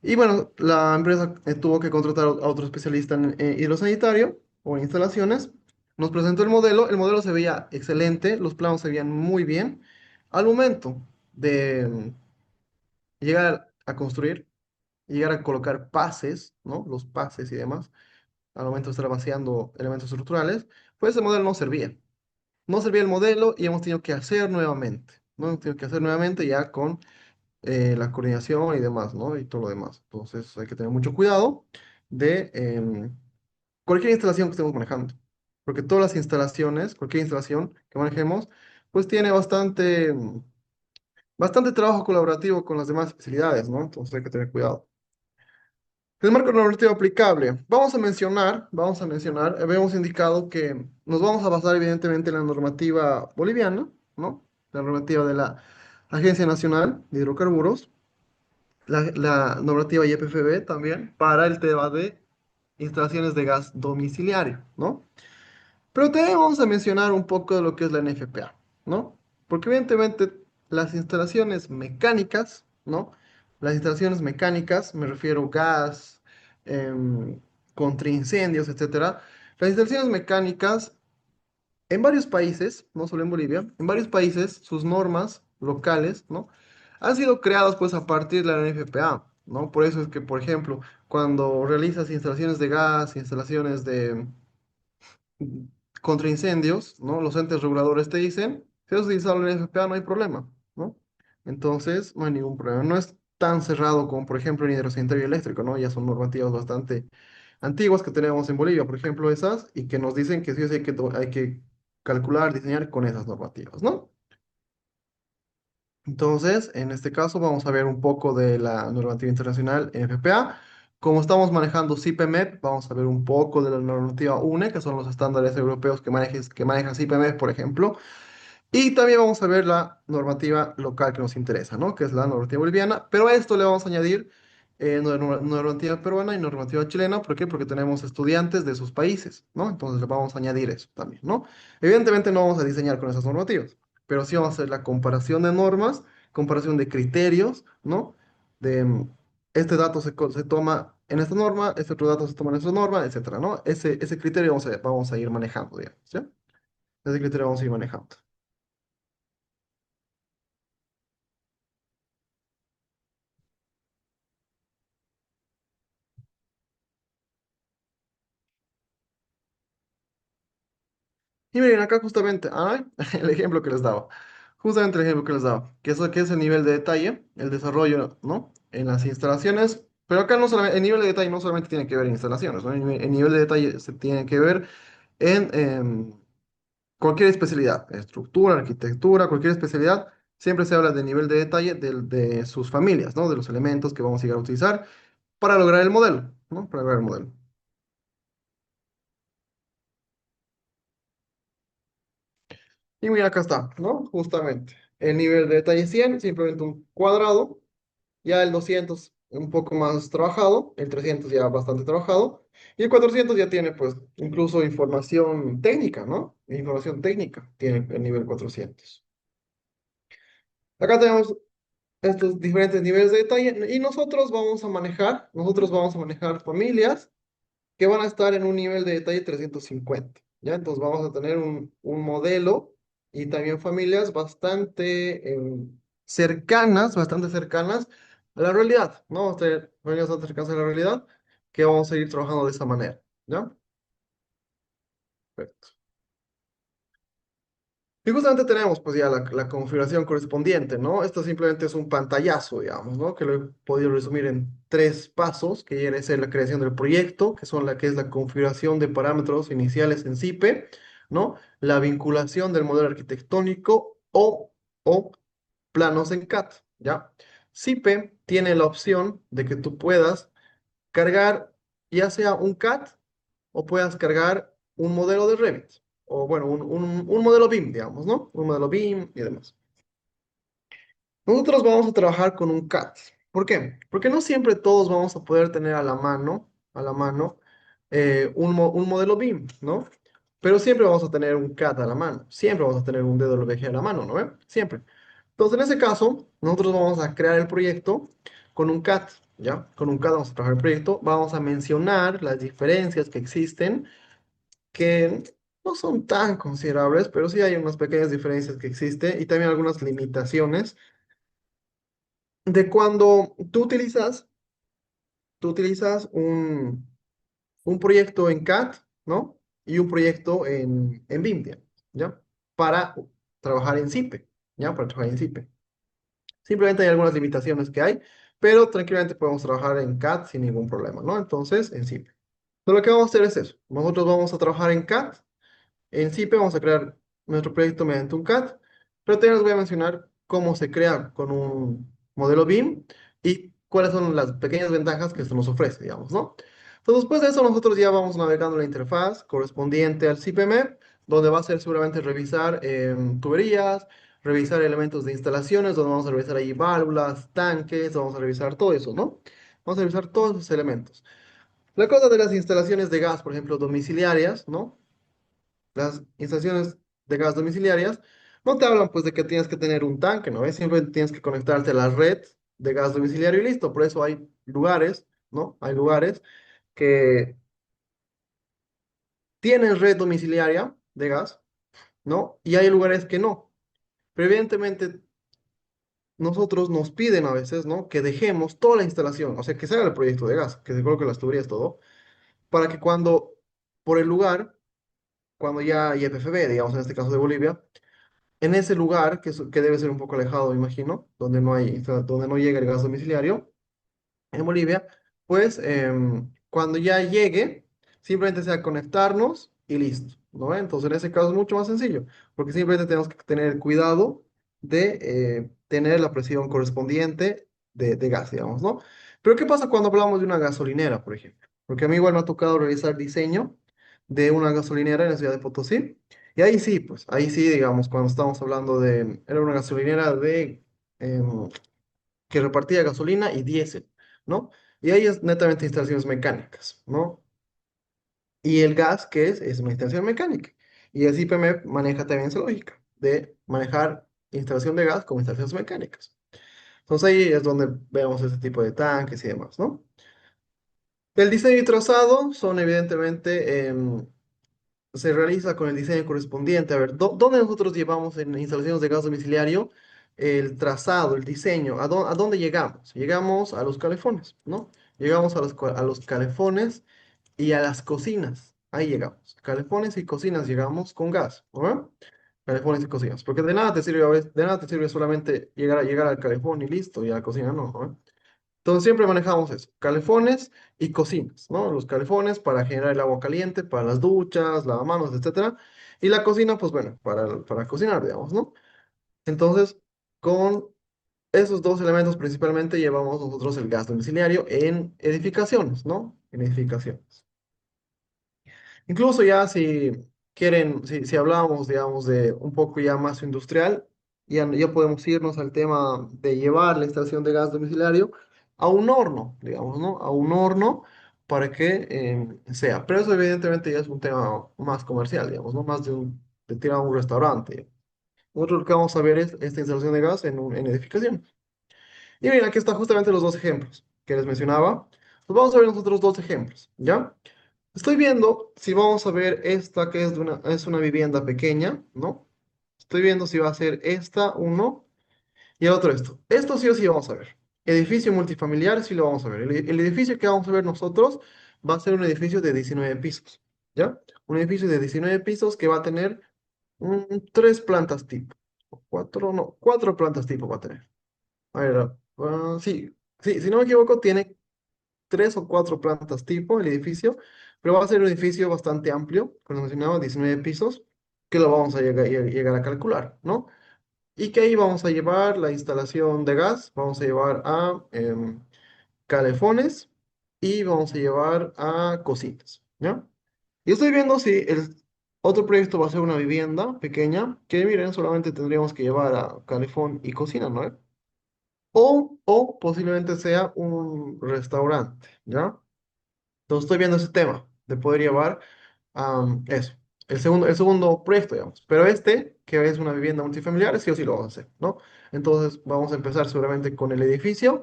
Y bueno, la empresa tuvo que contratar a otro especialista en hidrosanitario o en instalaciones. Nos presentó el modelo se veía excelente, los planos se veían muy bien. Al momento de llegar a construir, llegar a colocar pases, ¿no? Los pases y demás, al momento de estar vaciando elementos estructurales, pues ese modelo no servía. No servía el modelo y hemos tenido que hacer nuevamente, ¿no? Hemos tenido que hacer nuevamente ya con la coordinación y demás, ¿no? Y todo lo demás. Entonces hay que tener mucho cuidado de cualquier instalación que estemos manejando, porque todas las instalaciones, cualquier instalación que manejemos, pues tiene bastante trabajo colaborativo con las demás especialidades, ¿no? Entonces hay que tener cuidado. El marco normativo aplicable. Vamos a mencionar, habíamos indicado que nos vamos a basar evidentemente en la normativa boliviana, ¿no? La normativa de la Agencia Nacional de Hidrocarburos, la normativa YPFB también para el tema de instalaciones de gas domiciliario, ¿no? Pero también vamos a mencionar un poco de lo que es la NFPA, ¿no? Porque evidentemente las instalaciones mecánicas, ¿no? Las instalaciones mecánicas, me refiero gas, contra incendios, etcétera. Las instalaciones mecánicas en varios países, no solo en Bolivia, en varios países sus normas locales, ¿no? Han sido creadas pues a partir de la NFPA, ¿no? Por eso es que, por ejemplo, cuando realizas instalaciones de gas, instalaciones de contra incendios, ¿no? Los entes reguladores te dicen, si has utilizado la NFPA no hay problema, ¿no? Entonces, no hay ningún problema. No es tan cerrado como, por ejemplo, en hidrosanitario y eléctrico, ¿no? Ya son normativas bastante antiguas que tenemos en Bolivia, por ejemplo, esas, y que nos dicen que sí o sí hay que calcular, diseñar con esas normativas, ¿no? Entonces, en este caso vamos a ver un poco de la normativa internacional NFPA. Como estamos manejando CIPEMEP, vamos a ver un poco de la normativa UNE, que son los estándares europeos que manejan CIPEMEP, por ejemplo. Y también vamos a ver la normativa local que nos interesa, ¿no? Que es la normativa boliviana, pero a esto le vamos a añadir normativa peruana y normativa chilena. ¿Por qué? Porque tenemos estudiantes de sus países, ¿no? Entonces le vamos a añadir eso también, ¿no? Evidentemente no vamos a diseñar con esas normativas, pero sí vamos a hacer la comparación de normas, comparación de criterios, ¿no? De este dato se toma en esta norma, este otro dato se toma en esta norma, etcétera, ¿no? Ese criterio vamos a ir manejando, digamos, ¿ya? Ese criterio vamos a ir manejando. Y miren, acá justamente, el ejemplo que les daba. Justamente el ejemplo que les daba. Que es el nivel de detalle, el desarrollo, ¿no? En las instalaciones. Pero acá no solamente, el nivel de detalle no solamente tiene que ver en instalaciones, ¿no? El nivel de detalle se tiene que ver en cualquier especialidad. Estructura, arquitectura, cualquier especialidad. Siempre se habla del nivel de detalle de sus familias, ¿no? De los elementos que vamos a llegar a utilizar para lograr el modelo, ¿no? Para lograr el modelo. Y mira, acá está, ¿no? Justamente. El nivel de detalle 100 simplemente un cuadrado. Ya el 200 un poco más trabajado, el 300 ya bastante trabajado. Y el 400 ya tiene, pues, incluso información técnica, ¿no? Información técnica tiene el nivel 400. Acá tenemos estos diferentes niveles de detalle y nosotros vamos a manejar familias que van a estar en un nivel de detalle 350, ¿ya? Entonces vamos a tener un modelo y también familias bastante cercanas a la realidad, ¿no? Familias bastante cercanas a la realidad, que vamos a ir trabajando de esa manera, ¿ya? Perfecto. Y justamente tenemos pues ya la configuración correspondiente, ¿no? Esto simplemente es un pantallazo, digamos, ¿no? Que lo he podido resumir en tres pasos, que viene a ser la creación del proyecto, que es la configuración de parámetros iniciales en CIPE, ¿no? La vinculación del modelo arquitectónico o planos en CAD, ¿ya? CIPE tiene la opción de que tú puedas cargar ya sea un CAD o puedas cargar un modelo de Revit, o bueno, un modelo BIM, digamos, ¿no? Un modelo BIM y demás. Nosotros vamos a trabajar con un CAD. ¿Por qué? Porque no siempre todos vamos a poder tener a la mano, un modelo BIM, ¿no? Pero siempre vamos a tener un CAD a la mano, siempre vamos a tener un DWG a la mano, ¿no ve? Siempre. Entonces, en ese caso, nosotros vamos a crear el proyecto con un CAD, ¿ya? Con un CAD vamos a trabajar el proyecto, vamos a mencionar las diferencias que existen, que no son tan considerables, pero sí hay unas pequeñas diferencias que existen y también algunas limitaciones de cuando tú utilizas un proyecto en CAD, ¿no? Y un proyecto en BIM, digamos, ¿ya? Para trabajar en CIPE, ¿ya? Para trabajar en CIPE. Simplemente hay algunas limitaciones que hay, pero tranquilamente podemos trabajar en CAD sin ningún problema, ¿no? Entonces, en CIPE. Entonces, lo que vamos a hacer es eso. Nosotros vamos a trabajar en CAD. En CIPE vamos a crear nuestro proyecto mediante un CAD, pero también les voy a mencionar cómo se crea con un modelo BIM y cuáles son las pequeñas ventajas que esto nos ofrece, digamos, ¿no? Entonces, después de eso, nosotros ya vamos navegando la interfaz correspondiente al CIPEMEP, donde va a ser seguramente revisar tuberías, revisar elementos de instalaciones, donde vamos a revisar ahí válvulas, tanques, vamos a revisar todo eso, ¿no? Vamos a revisar todos esos elementos. La cosa de las instalaciones de gas, por ejemplo, domiciliarias, ¿no? Las instalaciones de gas domiciliarias no te hablan pues de que tienes que tener un tanque, ¿no? Siempre tienes que conectarte a la red de gas domiciliario y listo. Por eso hay lugares, ¿no? Hay lugares que tienen red domiciliaria de gas, ¿no? Y hay lugares que no. Pero evidentemente nosotros nos piden a veces, ¿no? Que dejemos toda la instalación, o sea, que se haga el proyecto de gas, que se coloque las tuberías, todo, para que cuando, por el lugar, cuando ya hay FFB, digamos en este caso de Bolivia, en ese lugar, que debe ser un poco alejado, me imagino, donde no hay, donde no llega el gas domiciliario, en Bolivia, pues cuando ya llegue, simplemente sea conectarnos y listo, ¿no? Entonces en ese caso es mucho más sencillo, porque simplemente tenemos que tener cuidado de tener la presión correspondiente de gas, digamos, ¿no? Pero ¿qué pasa cuando hablamos de una gasolinera, por ejemplo? Porque a mí igual me ha tocado realizar diseño de una gasolinera en la ciudad de Potosí. Y ahí sí, pues, ahí sí, digamos, cuando estamos hablando era una gasolinera em, que repartía gasolina y diésel, ¿no? Y ahí es netamente instalaciones mecánicas, ¿no? Y el gas, ¿qué es? Es una instalación mecánica. Y el IPMEP maneja también esa lógica de manejar instalación de gas como instalaciones mecánicas. Entonces ahí es donde vemos este tipo de tanques y demás, ¿no? El diseño y trazado son evidentemente se realiza con el diseño correspondiente. A ver, ¿dónde nosotros llevamos en instalaciones de gas domiciliario el trazado, el diseño? ¿A dónde llegamos? Llegamos a los calefones, ¿no? Llegamos a los calefones y a las cocinas. Ahí llegamos. Calefones y cocinas llegamos con gas, ¿no? Calefones y cocinas. Porque de nada te sirve, de nada te sirve solamente llegar al calefón y listo, y a la cocina no, ¿no? Entonces siempre manejamos eso, calefones y cocinas, ¿no? Los calefones para generar el agua caliente, para las duchas, lavamanos, etcétera. Y la cocina, pues bueno, para cocinar, digamos, ¿no? Entonces, con esos dos elementos principalmente llevamos nosotros el gas domiciliario en edificaciones, ¿no? En edificaciones. Incluso ya si quieren, si hablamos, digamos, de un poco ya más industrial, ya podemos irnos al tema de llevar la instalación de gas domiciliario a un horno, digamos, ¿no? A un horno para que sea. Pero eso evidentemente ya es un tema más comercial, digamos, ¿no? Más de tirar a un restaurante. Nosotros lo que vamos a ver es esta instalación de gas en edificación. Y miren, aquí están justamente los dos ejemplos que les mencionaba. Pues vamos a ver nosotros dos ejemplos, ¿ya? Estoy viendo si vamos a ver esta que es una vivienda pequeña, ¿no? Estoy viendo si va a ser esta, uno, y el otro esto. Esto sí o sí vamos a ver. edificio multifamiliar sí lo vamos a ver. El edificio que vamos a ver nosotros va a ser un edificio de 19 pisos, ¿ya? Un edificio de 19 pisos que va a tener tres plantas tipo. O cuatro, no, cuatro plantas tipo va a tener. A ver, sí, sí, si no me equivoco, tiene tres o cuatro plantas tipo el edificio, pero va a ser un edificio bastante amplio, como mencionaba, 19 pisos, que lo vamos a llegar a calcular, ¿no? Y que ahí vamos a llevar la instalación de gas, vamos a llevar a calefones y vamos a llevar a cocinas, ¿ya? Y estoy viendo si el otro proyecto va a ser una vivienda pequeña, que miren, solamente tendríamos que llevar a calefón y cocina, ¿no? O posiblemente sea un restaurante, ¿ya? Entonces estoy viendo ese tema de poder llevar eso. El segundo proyecto, digamos. Pero este, que es una vivienda multifamiliar, sí o sí lo vamos a hacer, ¿no? Entonces vamos a empezar seguramente con el edificio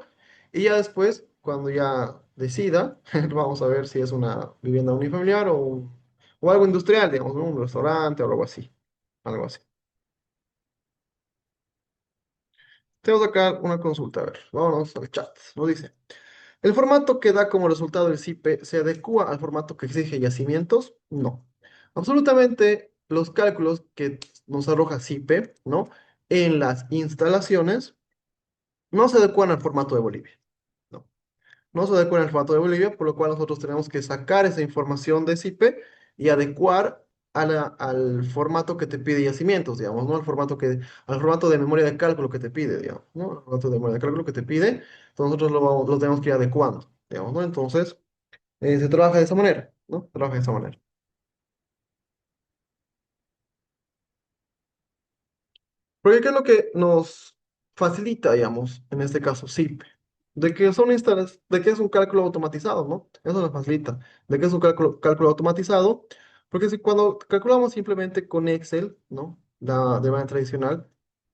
y ya después, cuando ya decida, vamos a ver si es una vivienda unifamiliar o algo industrial, digamos, ¿no? Un restaurante o algo así. Algo así. Tengo acá una consulta, a ver, vámonos al chat. Nos dice. ¿El formato que da como resultado el SIPE se adecua al formato que exige yacimientos? No. Absolutamente los cálculos que nos arroja SIPE, ¿no? En las instalaciones no se adecuan al formato de Bolivia. No. No se adecuan al formato de Bolivia, por lo cual nosotros tenemos que sacar esa información de SIPE y adecuar al formato que te pide yacimientos, digamos, ¿no? Al formato de memoria de cálculo que te pide, digamos, ¿no? Al formato de memoria de cálculo que te pide, entonces nosotros lo tenemos que ir adecuando, digamos, ¿no? Entonces, se trabaja de esa manera, ¿no? Se trabaja de esa manera. Porque ¿qué es lo que nos facilita, digamos, en este caso, SIP? De que es un cálculo automatizado, ¿no? Eso nos facilita. De que es un cálculo automatizado, porque si cuando calculamos simplemente con Excel, ¿no? De manera tradicional,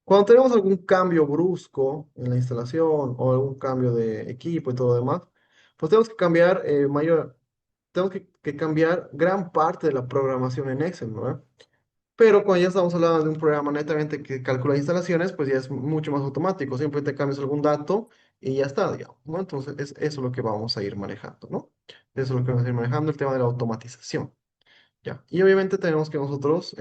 cuando tenemos algún cambio brusco en la instalación o algún cambio de equipo y todo lo demás, pues tenemos que cambiar tenemos que cambiar gran parte de la programación en Excel, ¿no? Pero cuando ya estamos hablando de un programa netamente que calcula instalaciones, pues ya es mucho más automático. Siempre te cambias algún dato y ya está, digamos, ¿no? Entonces, eso es lo que vamos a ir manejando, ¿no? Eso es lo que vamos a ir manejando, el tema de la automatización, ¿ya? Y obviamente tenemos que nosotros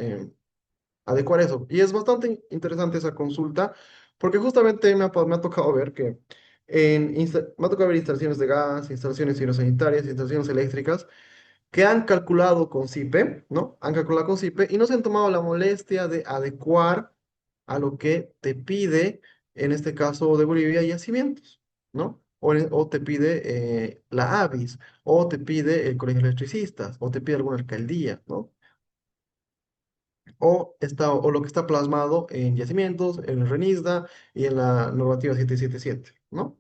adecuar eso. Y es bastante interesante esa consulta, porque justamente me ha tocado ver que me ha tocado ver instalaciones de gas, instalaciones hidrosanitarias, instalaciones eléctricas, que han calculado con CIPE, ¿no? Han calculado con CIPE y no se han tomado la molestia de adecuar a lo que te pide, en este caso de Bolivia, yacimientos, ¿no? O te pide la ABIS, o te pide el Colegio de Electricistas, o te pide alguna alcaldía, ¿no? O lo que está plasmado en yacimientos, en el RENISDA y en la normativa 777, ¿no?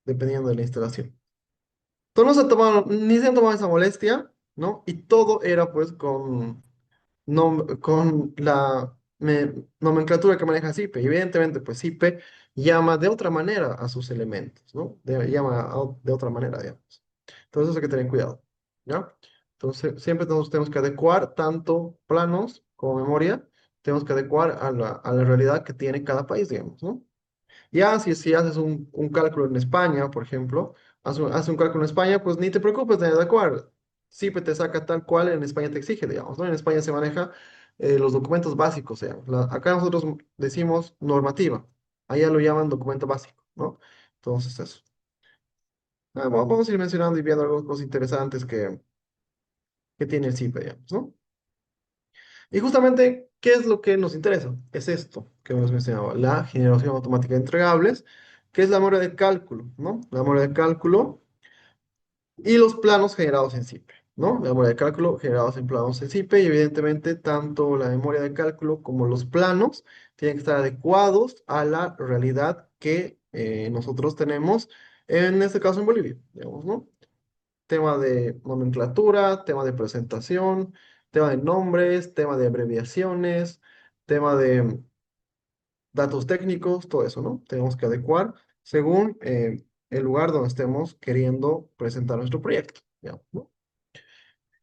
Dependiendo de la instalación. Entonces no se tomaron, ni se han tomado esa molestia, ¿no? Y todo era pues con la nomenclatura que maneja SIPE. Y evidentemente, pues SIPE llama de otra manera a sus elementos, ¿no? De otra manera, digamos. Entonces eso hay que tener cuidado, ¿ya? Entonces siempre tenemos que adecuar tanto planos como memoria, tenemos que adecuar a la realidad que tiene cada país, digamos, ¿no? Ya si haces un cálculo en España, por ejemplo, hace un cálculo en España, pues ni te preocupes de adecuar. Sí, pues te saca tal cual en España te exige, digamos, ¿no? En España se maneja los documentos básicos, digamos. Acá nosotros decimos normativa, allá lo llaman documento básico, ¿no? Entonces eso. Vamos a ir mencionando y viendo algunas cosas interesantes que tiene el CIPE, digamos, ¿no? Y justamente, ¿qué es lo que nos interesa? Es esto que hemos mencionado, la generación automática de entregables, que es la memoria de cálculo, ¿no? La memoria de cálculo y los planos generados en CIPE, ¿no? La memoria de cálculo generados en planos en CIPE y evidentemente tanto la memoria de cálculo como los planos tienen que estar adecuados a la realidad que nosotros tenemos, en este caso en Bolivia, digamos, ¿no? Tema de nomenclatura, tema de presentación, tema de nombres, tema de abreviaciones, tema de datos técnicos, todo eso, ¿no? Tenemos que adecuar según el lugar donde estemos queriendo presentar nuestro proyecto, digamos, ¿no?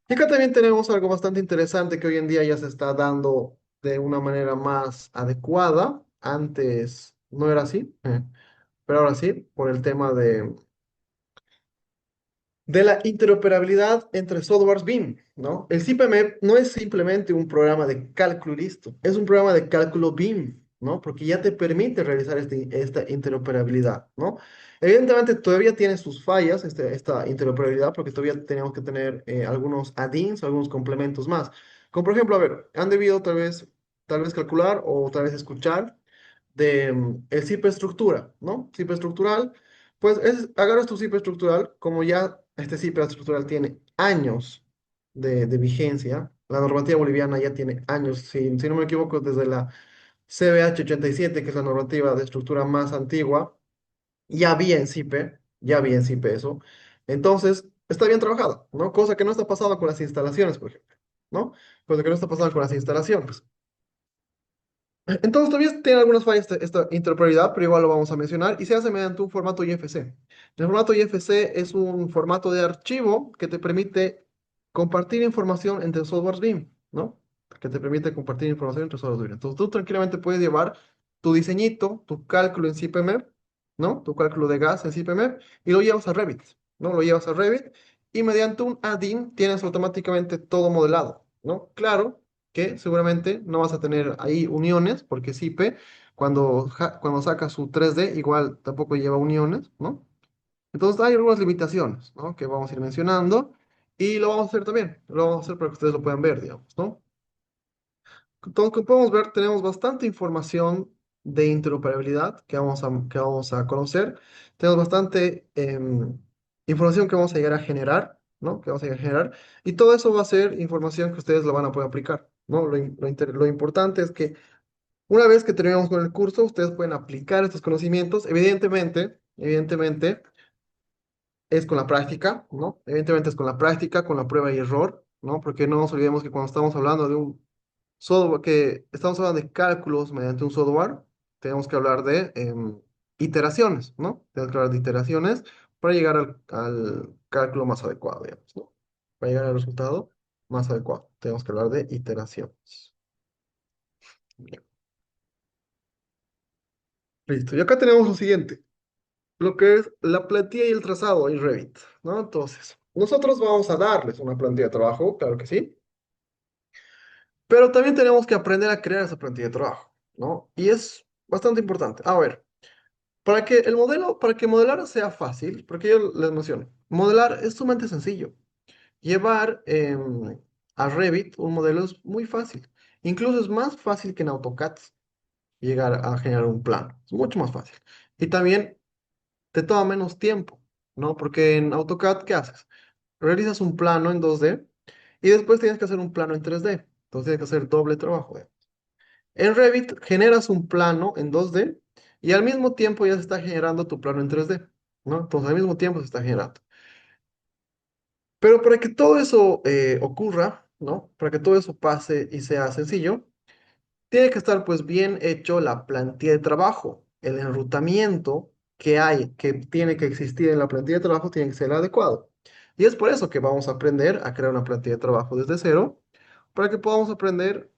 Y acá también tenemos algo bastante interesante que hoy en día ya se está dando de una manera más adecuada. Antes no era así. Pero ahora sí, por el tema de la interoperabilidad entre softwares BIM, ¿no? El CIPMEP no es simplemente un programa de cálculo y listo, es un programa de cálculo BIM, ¿no? Porque ya te permite realizar esta interoperabilidad, ¿no? Evidentemente todavía tiene sus fallas esta interoperabilidad porque todavía tenemos que tener algunos add-ins, algunos complementos más. Como por ejemplo, a ver, han debido tal vez calcular o tal vez escuchar de el zip estructura, ¿no? Zip estructural, pues agarras tu zip estructural, como ya este zip estructural tiene años de vigencia, la normativa boliviana ya tiene años, si no me equivoco, desde la CBH 87, que es la normativa de estructura más antigua, ya había en ZIP eso, entonces está bien trabajado, ¿no? Cosa que no está pasando con las instalaciones, por ejemplo, ¿no? Cosa que no está pasando con las instalaciones. Entonces todavía tiene algunas fallas esta interoperabilidad, pero igual lo vamos a mencionar y se hace mediante un formato IFC. El formato IFC es un formato de archivo que te permite compartir información entre softwares BIM, ¿no? Que te permite compartir información entre softwares BIM. Entonces tú tranquilamente puedes llevar tu diseñito, tu cálculo en CIPMEP, ¿no? Tu cálculo de gas en CIPMEP y lo llevas a Revit, ¿no? Lo llevas a Revit y mediante un add-in tienes automáticamente todo modelado, ¿no? Claro que seguramente no vas a tener ahí uniones, porque SIPE, cuando saca su 3D, igual tampoco lleva uniones, ¿no? Entonces hay algunas limitaciones, ¿no? Que vamos a ir mencionando y lo vamos a hacer también, lo vamos a hacer para que ustedes lo puedan ver, digamos, ¿no? Entonces, como podemos ver, tenemos bastante información de interoperabilidad que vamos a conocer. Tenemos bastante información que vamos a llegar a generar, ¿no? Que vamos a llegar a generar. Y todo eso va a ser información que ustedes lo van a poder aplicar, ¿no? Lo importante es que una vez que terminemos con el curso, ustedes pueden aplicar estos conocimientos. Evidentemente, es con la práctica, ¿no? Evidentemente es con la práctica, con la prueba y error, ¿no? Porque no nos olvidemos que cuando estamos hablando de un software, que estamos hablando de cálculos mediante un software, tenemos que hablar de iteraciones, ¿no? Tenemos que hablar de iteraciones para llegar al cálculo más adecuado, digamos, ¿no? Para llegar al resultado más adecuado, tenemos que hablar de iteraciones. Bien, listo. Y acá tenemos lo siguiente, lo que es la plantilla y el trazado en Revit, ¿no? Entonces, nosotros vamos a darles una plantilla de trabajo, claro que sí, pero también tenemos que aprender a crear esa plantilla de trabajo, ¿no? Y es bastante importante. A ver. Para que modelar sea fácil, porque yo les menciono, modelar es sumamente sencillo. Llevar a Revit un modelo es muy fácil. Incluso es más fácil que en AutoCAD llegar a generar un plano. Es mucho más fácil. Y también te toma menos tiempo, ¿no? Porque en AutoCAD, ¿qué haces? Realizas un plano en 2D y después tienes que hacer un plano en 3D. Entonces tienes que hacer doble trabajo. En Revit generas un plano en 2D y al mismo tiempo ya se está generando tu plano en 3D, ¿no? Entonces al mismo tiempo se está generando. Pero para que todo eso ocurra, ¿no? Para que todo eso pase y sea sencillo, tiene que estar pues bien hecho la plantilla de trabajo, el enrutamiento que hay, que tiene que existir en la plantilla de trabajo tiene que ser adecuado. Y es por eso que vamos a aprender a crear una plantilla de trabajo desde cero, para que podamos aprender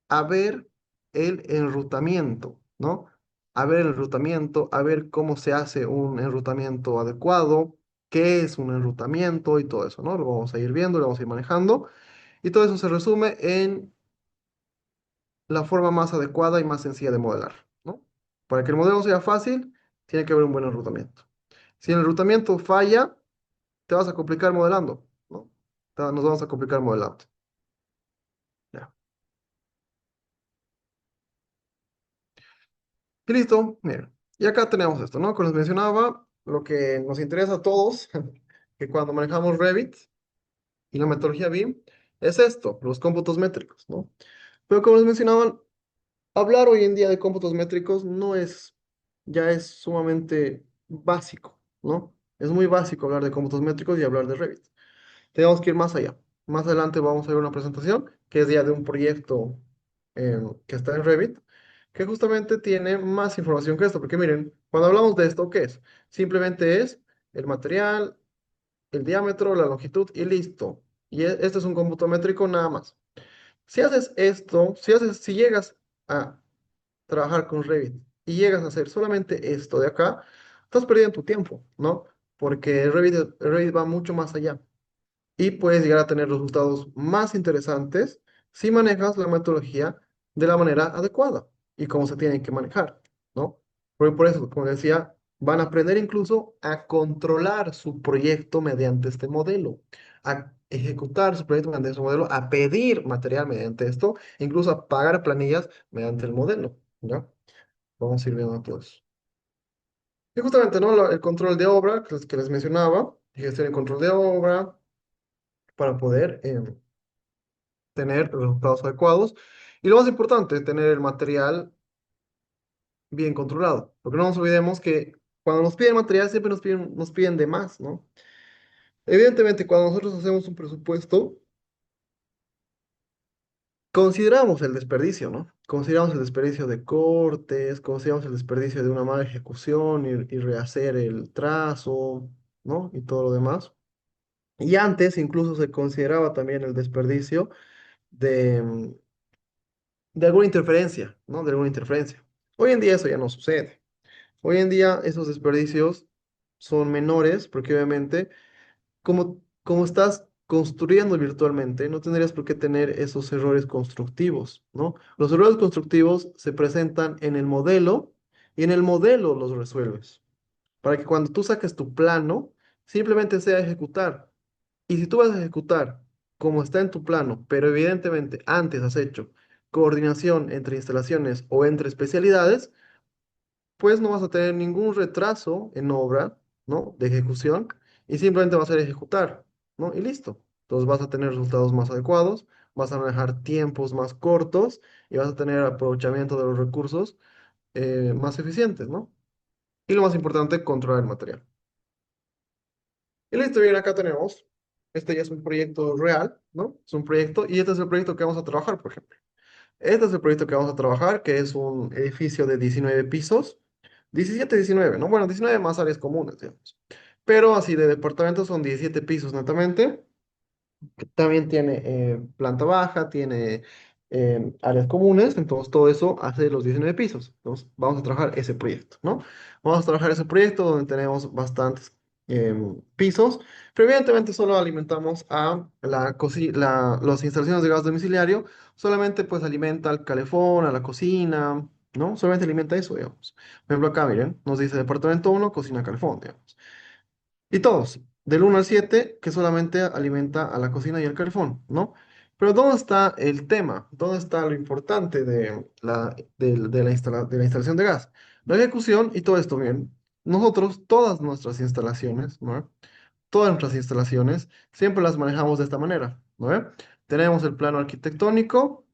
a ver el enrutamiento, ¿no? A ver el enrutamiento, a ver cómo se hace un enrutamiento adecuado, qué es un enrutamiento y todo eso, ¿no? Lo vamos a ir viendo, lo vamos a ir manejando. Y todo eso se resume en la forma más adecuada y más sencilla de modelar, ¿no? Para que el modelo sea fácil, tiene que haber un buen enrutamiento. Si el enrutamiento falla, te vas a complicar modelando, ¿no? Nos vamos a complicar modelando. Ya. Y listo, miren. Y acá tenemos esto, ¿no? Como les mencionaba, lo que nos interesa a todos, que cuando manejamos Revit y la metodología BIM, es esto, los cómputos métricos, ¿no? Pero como les mencionaba, hablar hoy en día de cómputos métricos ya es sumamente básico, ¿no? Es muy básico hablar de cómputos métricos y hablar de Revit. Tenemos que ir más allá. Más adelante vamos a ver una presentación que es ya de un proyecto que está en Revit, que justamente tiene más información que esto, porque miren, cuando hablamos de esto, ¿qué es? Simplemente es el material, el diámetro, la longitud y listo. Y este es un cómputo métrico nada más. Si haces esto, si llegas a trabajar con Revit y llegas a hacer solamente esto de acá, estás perdiendo tu tiempo, ¿no? Porque Revit va mucho más allá y puedes llegar a tener resultados más interesantes si manejas la metodología de la manera adecuada y cómo se tiene que manejar, ¿no? Porque por eso, como decía, van a aprender incluso a controlar su proyecto mediante este modelo, a ejecutar su proyecto mediante este modelo, a pedir material mediante esto, incluso a pagar planillas mediante el modelo, ¿ya? Vamos a ir viendo todos. Y justamente, ¿no? El control de obra que les mencionaba, gestión y control de obra, para poder tener resultados adecuados. Y lo más importante, tener el material bien controlado. Porque no nos olvidemos que cuando nos piden material, siempre nos piden de más, ¿no? Evidentemente, cuando nosotros hacemos un presupuesto, consideramos el desperdicio, ¿no? Consideramos el desperdicio de cortes, consideramos el desperdicio de una mala ejecución y rehacer el trazo, ¿no? Y todo lo demás. Y antes incluso se consideraba también el desperdicio de, de alguna interferencia, ¿no? De alguna interferencia. Hoy en día eso ya no sucede. Hoy en día esos desperdicios son menores porque obviamente como estás construyendo virtualmente, no tendrías por qué tener esos errores constructivos, ¿no? Los errores constructivos se presentan en el modelo y en el modelo los resuelves. Para que cuando tú saques tu plano, simplemente sea ejecutar. Y si tú vas a ejecutar como está en tu plano, pero evidentemente antes has hecho coordinación entre instalaciones o entre especialidades, pues no vas a tener ningún retraso en obra, ¿no? De ejecución y simplemente vas a ejecutar, ¿no? Y listo. Entonces vas a tener resultados más adecuados, vas a manejar tiempos más cortos y vas a tener aprovechamiento de los recursos más eficientes, ¿no? Y lo más importante, controlar el material. Y listo, bien, acá tenemos. Este ya es un proyecto real, ¿no? Es un proyecto y este es el proyecto que vamos a trabajar, por ejemplo. Este es el proyecto que vamos a trabajar, que es un edificio de 19 pisos. 17, 19, ¿no? Bueno, 19 más áreas comunes, digamos. Pero así de departamentos son 17 pisos netamente. También tiene planta baja, tiene áreas comunes, entonces todo eso hace los 19 pisos. Entonces vamos a trabajar ese proyecto, ¿no? Vamos a trabajar ese proyecto donde tenemos bastantes pisos, pero evidentemente solo alimentamos a las instalaciones de gas domiciliario, solamente pues alimenta al calefón, a la cocina, ¿no? Solamente alimenta eso, digamos. Por ejemplo, acá, miren, nos dice departamento uno cocina, calefón, digamos. Y todos, del 1 al 7 que solamente alimenta a la cocina y el calefón, ¿no? Pero ¿dónde está el tema? ¿Dónde está lo importante de la instalación de gas? La ejecución y todo esto, bien. Nosotros, todas nuestras instalaciones, ¿no? Todas nuestras instalaciones siempre las manejamos de esta manera, ¿no? Tenemos el plano arquitectónico,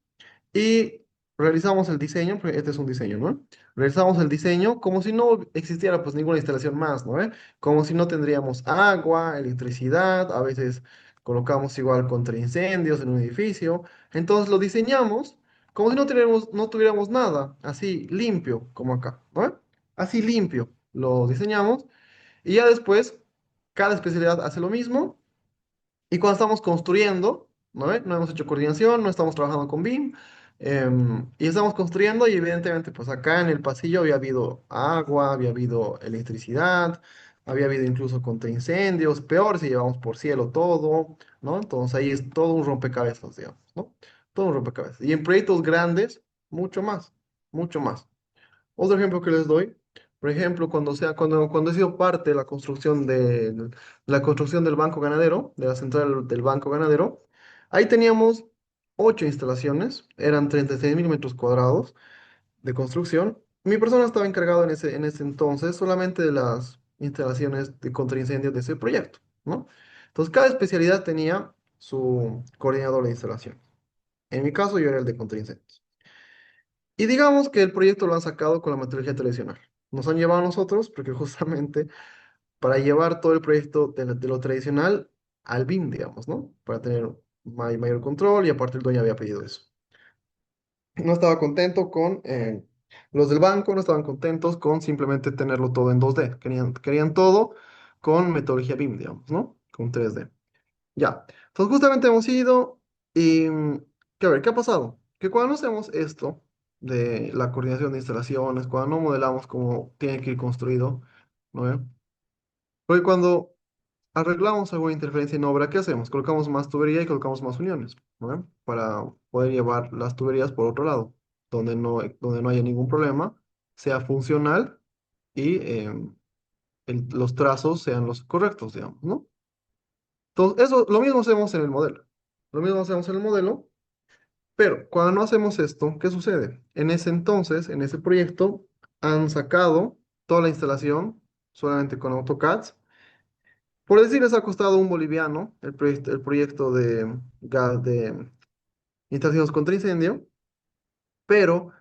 y realizamos el diseño, porque este es un diseño, ¿no? Realizamos el diseño como si no existiera pues ninguna instalación más, ¿no? Como si no tendríamos agua, electricidad, a veces colocamos igual contra incendios en un edificio. Entonces lo diseñamos como si no tuviéramos nada, así limpio como acá, ¿no? Así limpio lo diseñamos y ya después cada especialidad hace lo mismo y cuando estamos construyendo, ¿no ve? No hemos hecho coordinación, no estamos trabajando con BIM, y estamos construyendo y evidentemente pues acá en el pasillo había habido agua, había habido electricidad, había habido incluso contra incendios, peor si llevamos por cielo todo, ¿no? Entonces ahí es todo un rompecabezas, digamos, ¿no? Todo un rompecabezas. Y en proyectos grandes, mucho más, mucho más. Otro ejemplo que les doy, por ejemplo, cuando he sido parte de la construcción del banco ganadero, de la central del banco ganadero, ahí teníamos 8 instalaciones, eran 36.000 metros cuadrados de construcción. Mi persona estaba encargado en ese entonces solamente de las instalaciones de contraincendios de ese proyecto, ¿no? Entonces, cada especialidad tenía su coordinador de instalación. En mi caso, yo era el de contraincendios. Y digamos que el proyecto lo han sacado con la metodología tradicional. Nos han llevado a nosotros porque justamente para llevar todo el proyecto de lo tradicional al BIM, digamos, ¿no? Para tener mayor control y aparte el dueño había pedido eso. No estaba contento con, los del banco no estaban contentos con simplemente tenerlo todo en 2D. Querían todo con metodología BIM, digamos, ¿no? Con 3D. Ya. Entonces justamente hemos ido y, a ver, ¿qué ha pasado? Que cuando hacemos esto, de la coordinación de instalaciones, cuando no modelamos cómo tiene que ir construido, ¿no ve? Porque cuando arreglamos alguna interferencia en obra, ¿qué hacemos? Colocamos más tubería y colocamos más uniones, ¿no ve? Para poder llevar las tuberías por otro lado, donde no haya ningún problema, sea funcional y los trazos sean los correctos, digamos, ¿no? Entonces, eso, lo mismo hacemos en el modelo. Lo mismo hacemos en el modelo, pero cuando no hacemos esto, ¿qué sucede? En ese entonces, en ese proyecto, han sacado toda la instalación solamente con AutoCAD. Por decir, les ha costado un boliviano el proyecto de gas de instalaciones contra incendio, pero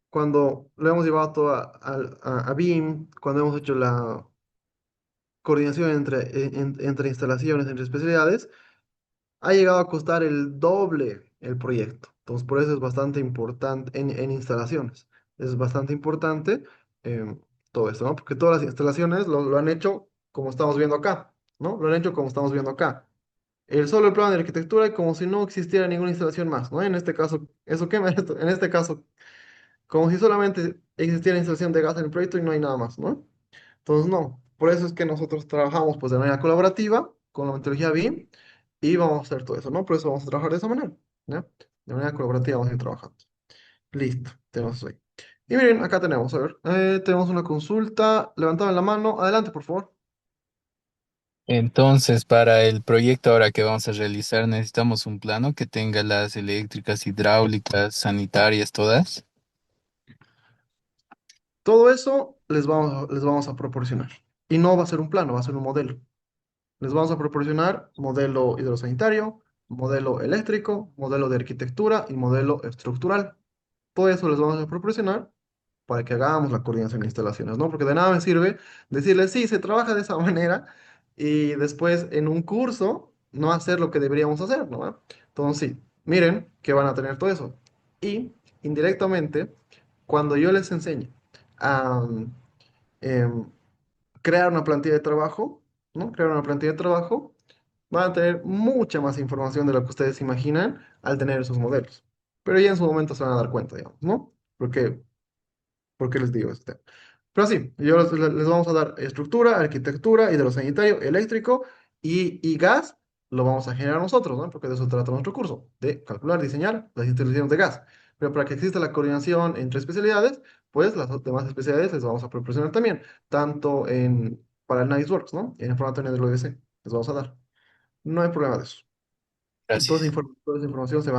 cuando lo hemos llevado todo a BIM, cuando hemos hecho la coordinación entre instalaciones, entre especialidades, ha llegado a costar el doble el proyecto. Entonces, por eso es bastante importante en instalaciones. Es bastante importante em, todo esto, ¿no? Porque todas las instalaciones lo han hecho como estamos viendo acá, ¿no? Lo han hecho como estamos viendo acá. El plano de arquitectura y como si no existiera ninguna instalación más, ¿no? En este caso, ¿eso qué me? En este caso, como si solamente existiera instalación de gas en el proyecto y no hay nada más, ¿no? Entonces, no. Por eso es que nosotros trabajamos pues de manera colaborativa con la metodología BIM y vamos a hacer todo eso, ¿no? Por eso vamos a trabajar de esa manera, ¿ya? De manera colaborativa vamos a ir trabajando. Listo, tenemos eso ahí. Y miren, acá tenemos, a ver, tenemos una consulta. Levantaban la mano. Adelante, por favor. Entonces, para el proyecto ahora que vamos a realizar, necesitamos un plano que tenga las eléctricas, hidráulicas, sanitarias, todas. Todo eso les vamos a proporcionar. Y no va a ser un plano, va a ser un modelo. Les vamos a proporcionar modelo hidrosanitario, modelo eléctrico, modelo de arquitectura y modelo estructural. Todo eso les vamos a proporcionar para que hagamos la coordinación de instalaciones, ¿no? Porque de nada me sirve decirles, sí, se trabaja de esa manera y después en un curso no hacer lo que deberíamos hacer, ¿no? Entonces, sí, miren que van a tener todo eso. Y indirectamente, cuando yo les enseñe a em, crear una plantilla de trabajo, ¿no? Crear una plantilla de trabajo, van a tener mucha más información de lo que ustedes imaginan al tener esos modelos. Pero ya en su momento se van a dar cuenta, digamos, ¿no? ¿Por qué les digo esto? Pero sí, les vamos a dar estructura, arquitectura, hidrosanitario, eléctrico y gas lo vamos a generar nosotros, ¿no? Porque de eso trata nuestro curso, de calcular, diseñar las instalaciones de gas. Pero para que exista la coordinación entre especialidades, pues las demás especialidades les vamos a proporcionar también, tanto para el Navisworks, ¿no? En el formato NWC, les vamos a dar. No hay problema de eso. Gracias. Toda esa información se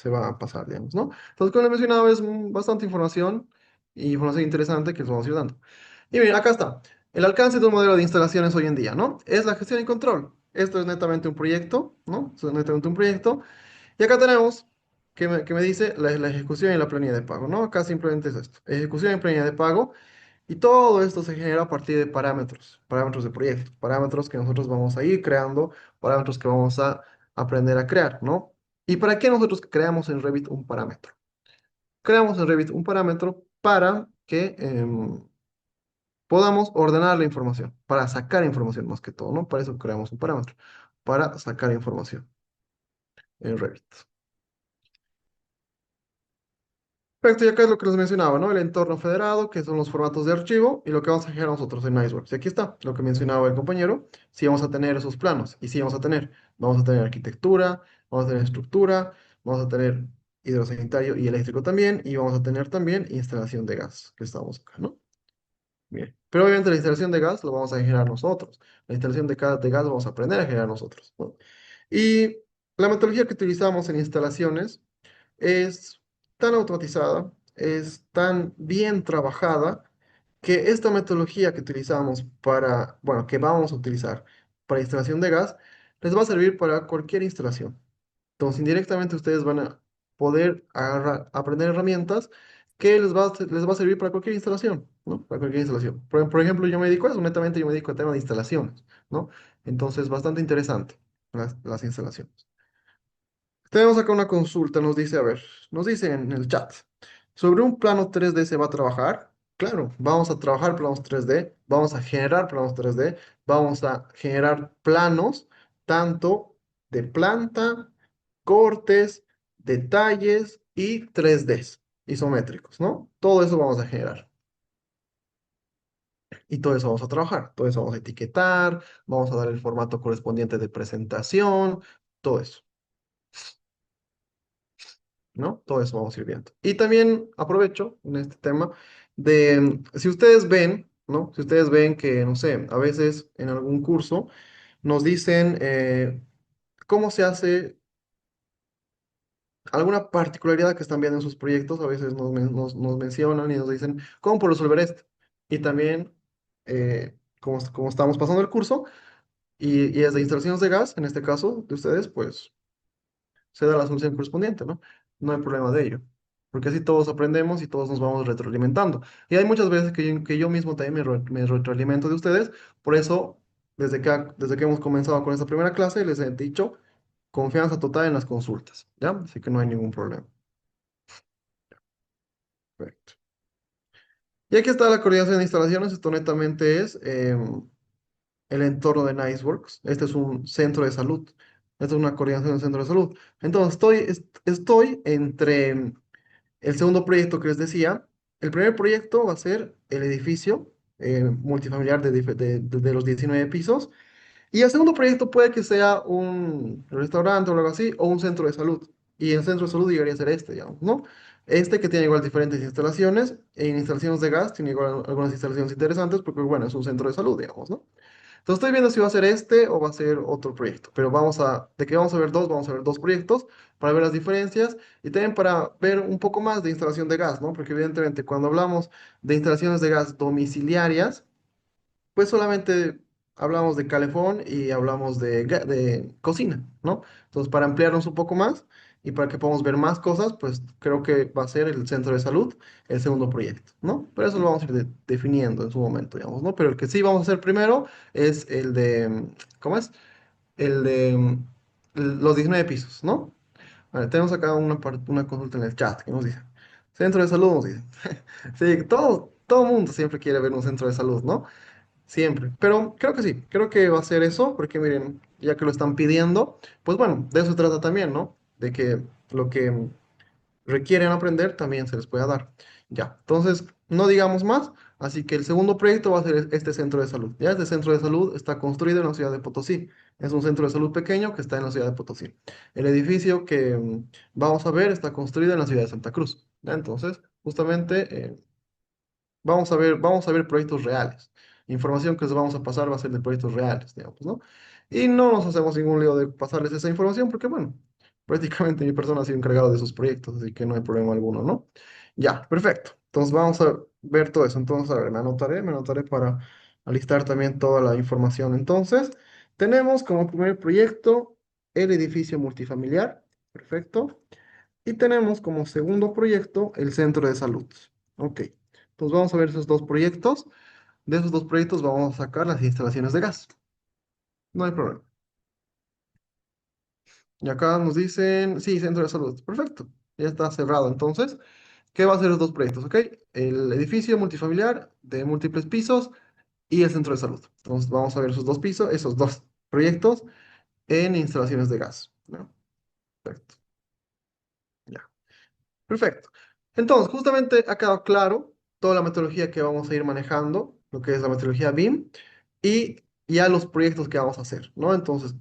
va a pasar, digamos, ¿no? Entonces, como les mencionaba, es bastante información y información interesante que les vamos a ir dando. Y miren, acá está. El alcance de un modelo de instalaciones hoy en día, ¿no? Es la gestión y control. Esto es netamente un proyecto, ¿no? Esto es netamente un proyecto. Y acá tenemos que me dice la ejecución y la planilla de pago, ¿no? Acá simplemente es esto. Ejecución y planilla de pago. Y todo esto se genera a partir de parámetros, parámetros de proyecto, parámetros que nosotros vamos a ir creando, parámetros que vamos a aprender a crear, ¿no? ¿Y para qué nosotros creamos en Revit un parámetro? Creamos en Revit un parámetro para que podamos ordenar la información, para sacar información más que todo, ¿no? Para eso creamos un parámetro, para sacar información en Revit. Perfecto, y acá es lo que les mencionaba, ¿no? El entorno federado, que son los formatos de archivo, y lo que vamos a generar nosotros en Niceworks. Y aquí está, lo que mencionaba el compañero, si vamos a tener esos planos, y si vamos a tener arquitectura, vamos a tener estructura, vamos a tener hidrosanitario y eléctrico también, y vamos a tener también instalación de gas, que estamos acá, ¿no? Bien. Pero obviamente la instalación de gas lo vamos a generar nosotros. La instalación de gas lo vamos a aprender a generar nosotros, ¿no? Y la metodología que utilizamos en instalaciones es tan automatizada, es tan bien trabajada, que esta metodología que utilizamos bueno, que vamos a utilizar para instalación de gas, les va a servir para cualquier instalación. Entonces, indirectamente ustedes van a poder aprender herramientas que les va a servir para cualquier instalación, ¿no? Para cualquier instalación. Por ejemplo, yo me dedico a eso, netamente yo me dedico al tema de instalaciones, ¿no? Entonces, bastante interesante las instalaciones. Tenemos acá una consulta, nos dice, a ver, nos dice en el chat, ¿sobre un plano 3D se va a trabajar? Claro, vamos a trabajar planos 3D, vamos a generar planos 3D, vamos a generar planos tanto de planta, cortes, detalles y 3D. isométricos, ¿no? Todo eso vamos a generar y todo eso vamos a trabajar, todo eso vamos a etiquetar, vamos a dar el formato correspondiente de presentación, todo eso, ¿no? Todo eso vamos a ir viendo. Y también aprovecho en este tema de, si ustedes ven, ¿no? Si ustedes ven que, no sé, a veces en algún curso nos dicen cómo se hace alguna particularidad que están viendo en sus proyectos, a veces nos mencionan y nos dicen, ¿cómo puedo resolver esto? Y también, como estamos pasando el curso, y es de instalaciones de gas, en este caso de ustedes, pues se da la solución correspondiente, ¿no? No hay problema de ello, porque así todos aprendemos y todos nos vamos retroalimentando. Y hay muchas veces que yo mismo también me retroalimento de ustedes, por eso, desde que hemos comenzado con esta primera clase, les he dicho confianza total en las consultas, ¿ya? Así que no hay ningún problema. Perfecto. Y aquí está la coordinación de instalaciones. Esto netamente es el entorno de Niceworks. Este es un centro de salud. Esta es una coordinación del centro de salud. Entonces, estoy entre el segundo proyecto que les decía. El primer proyecto va a ser el edificio multifamiliar de los 19 pisos. Y el segundo proyecto puede que sea un restaurante o algo así, o un centro de salud. Y el centro de salud llegaría a ser este, digamos, ¿no? Este que tiene igual diferentes instalaciones, en instalaciones de gas tiene igual algunas instalaciones interesantes porque, bueno, es un centro de salud, digamos, ¿no? Entonces estoy viendo si va a ser este o va a ser otro proyecto, pero de que vamos a ver dos proyectos para ver las diferencias y también para ver un poco más de instalación de gas, ¿no? Porque evidentemente cuando hablamos de instalaciones de gas domiciliarias, pues solamente hablamos de calefón y hablamos de cocina, ¿no? Entonces, para ampliarnos un poco más y para que podamos ver más cosas, pues creo que va a ser el centro de salud el segundo proyecto, ¿no? Pero eso lo vamos a ir definiendo en su momento, digamos, ¿no? Pero el que sí vamos a hacer primero es el de, ¿cómo es? El de los 19 pisos, ¿no? Vale, tenemos acá una consulta en el chat que nos dice, centro de salud, nos dice. Sí, todo mundo siempre quiere ver un centro de salud, ¿no? Siempre. Pero creo que sí, creo que va a ser eso, porque miren, ya que lo están pidiendo, pues bueno, de eso se trata también, ¿no? De que lo que requieren aprender también se les pueda dar. Ya, entonces, no digamos más, así que el segundo proyecto va a ser este centro de salud. Ya, este centro de salud está construido en la ciudad de Potosí. Es un centro de salud pequeño que está en la ciudad de Potosí. El edificio que vamos a ver está construido en la ciudad de Santa Cruz. ¿Ya? Entonces, justamente vamos a ver proyectos reales. Información que les vamos a pasar va a ser de proyectos reales, digamos, ¿no? Y no nos hacemos ningún lío de pasarles esa información porque, bueno, prácticamente mi persona ha sido encargada de esos proyectos, así que no hay problema alguno, ¿no? Ya, perfecto. Entonces vamos a ver todo eso. Entonces, a ver, me anotaré para alistar también toda la información. Entonces, tenemos como primer proyecto el edificio multifamiliar. Perfecto. Y tenemos como segundo proyecto el centro de salud. Ok, pues vamos a ver esos dos proyectos. De esos dos proyectos vamos a sacar las instalaciones de gas. No hay problema. Y acá nos dicen, sí, centro de salud. Perfecto, ya está cerrado. Entonces, ¿qué va a ser los dos proyectos? Ok, el edificio multifamiliar de múltiples pisos y el centro de salud. Entonces, vamos a ver esos dos pisos, esos dos proyectos en instalaciones de gas, ¿no? Perfecto, ya. Perfecto. Entonces, justamente ha quedado claro toda la metodología que vamos a ir manejando, lo que es la metodología BIM, y ya los proyectos que vamos a hacer, ¿no? Entonces,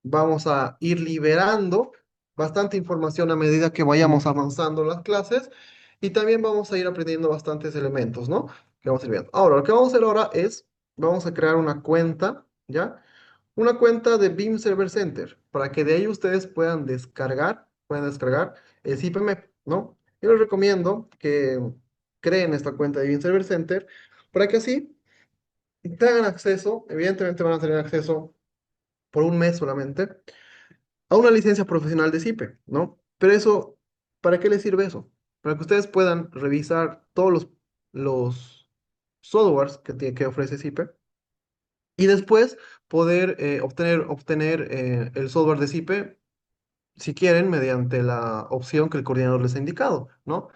vamos a ir liberando bastante información a medida que vayamos avanzando en las clases, y también vamos a ir aprendiendo bastantes elementos, ¿no? Que vamos a ir viendo. Ahora, lo que vamos a hacer ahora es, vamos a crear una cuenta, ¿ya? Una cuenta de BIM Server Center, para que de ahí ustedes puedan descargar el CIPM, ¿no? Yo les recomiendo que creen esta cuenta de BIM Server Center para que así tengan acceso, evidentemente van a tener acceso por un mes solamente, a una licencia profesional de CIPE, ¿no? Pero eso, ¿para qué les sirve eso? Para que ustedes puedan revisar todos los softwares que ofrece CIPE y después poder obtener el software de CIPE si quieren, mediante la opción que el coordinador les ha indicado, ¿no?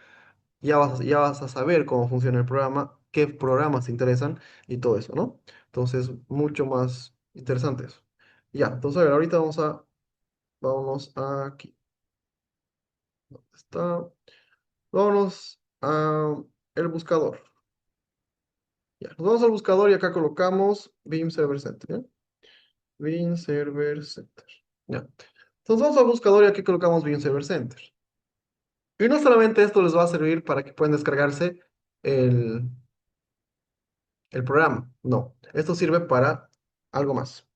Ya vas a saber cómo funciona el programa, qué programas te interesan y todo eso, ¿no? Entonces, mucho más interesante eso. Ya, entonces, a ver, ahorita vámonos aquí. ¿Dónde está? Vámonos a el buscador. Ya, nos vamos al buscador y acá colocamos Beam Server Center, ¿ya? Beam Server Center. Ya. Entonces vamos al buscador y aquí colocamos Beam Server Center. Y no solamente esto les va a servir para que puedan descargarse el, el programa, no. Esto sirve para algo más,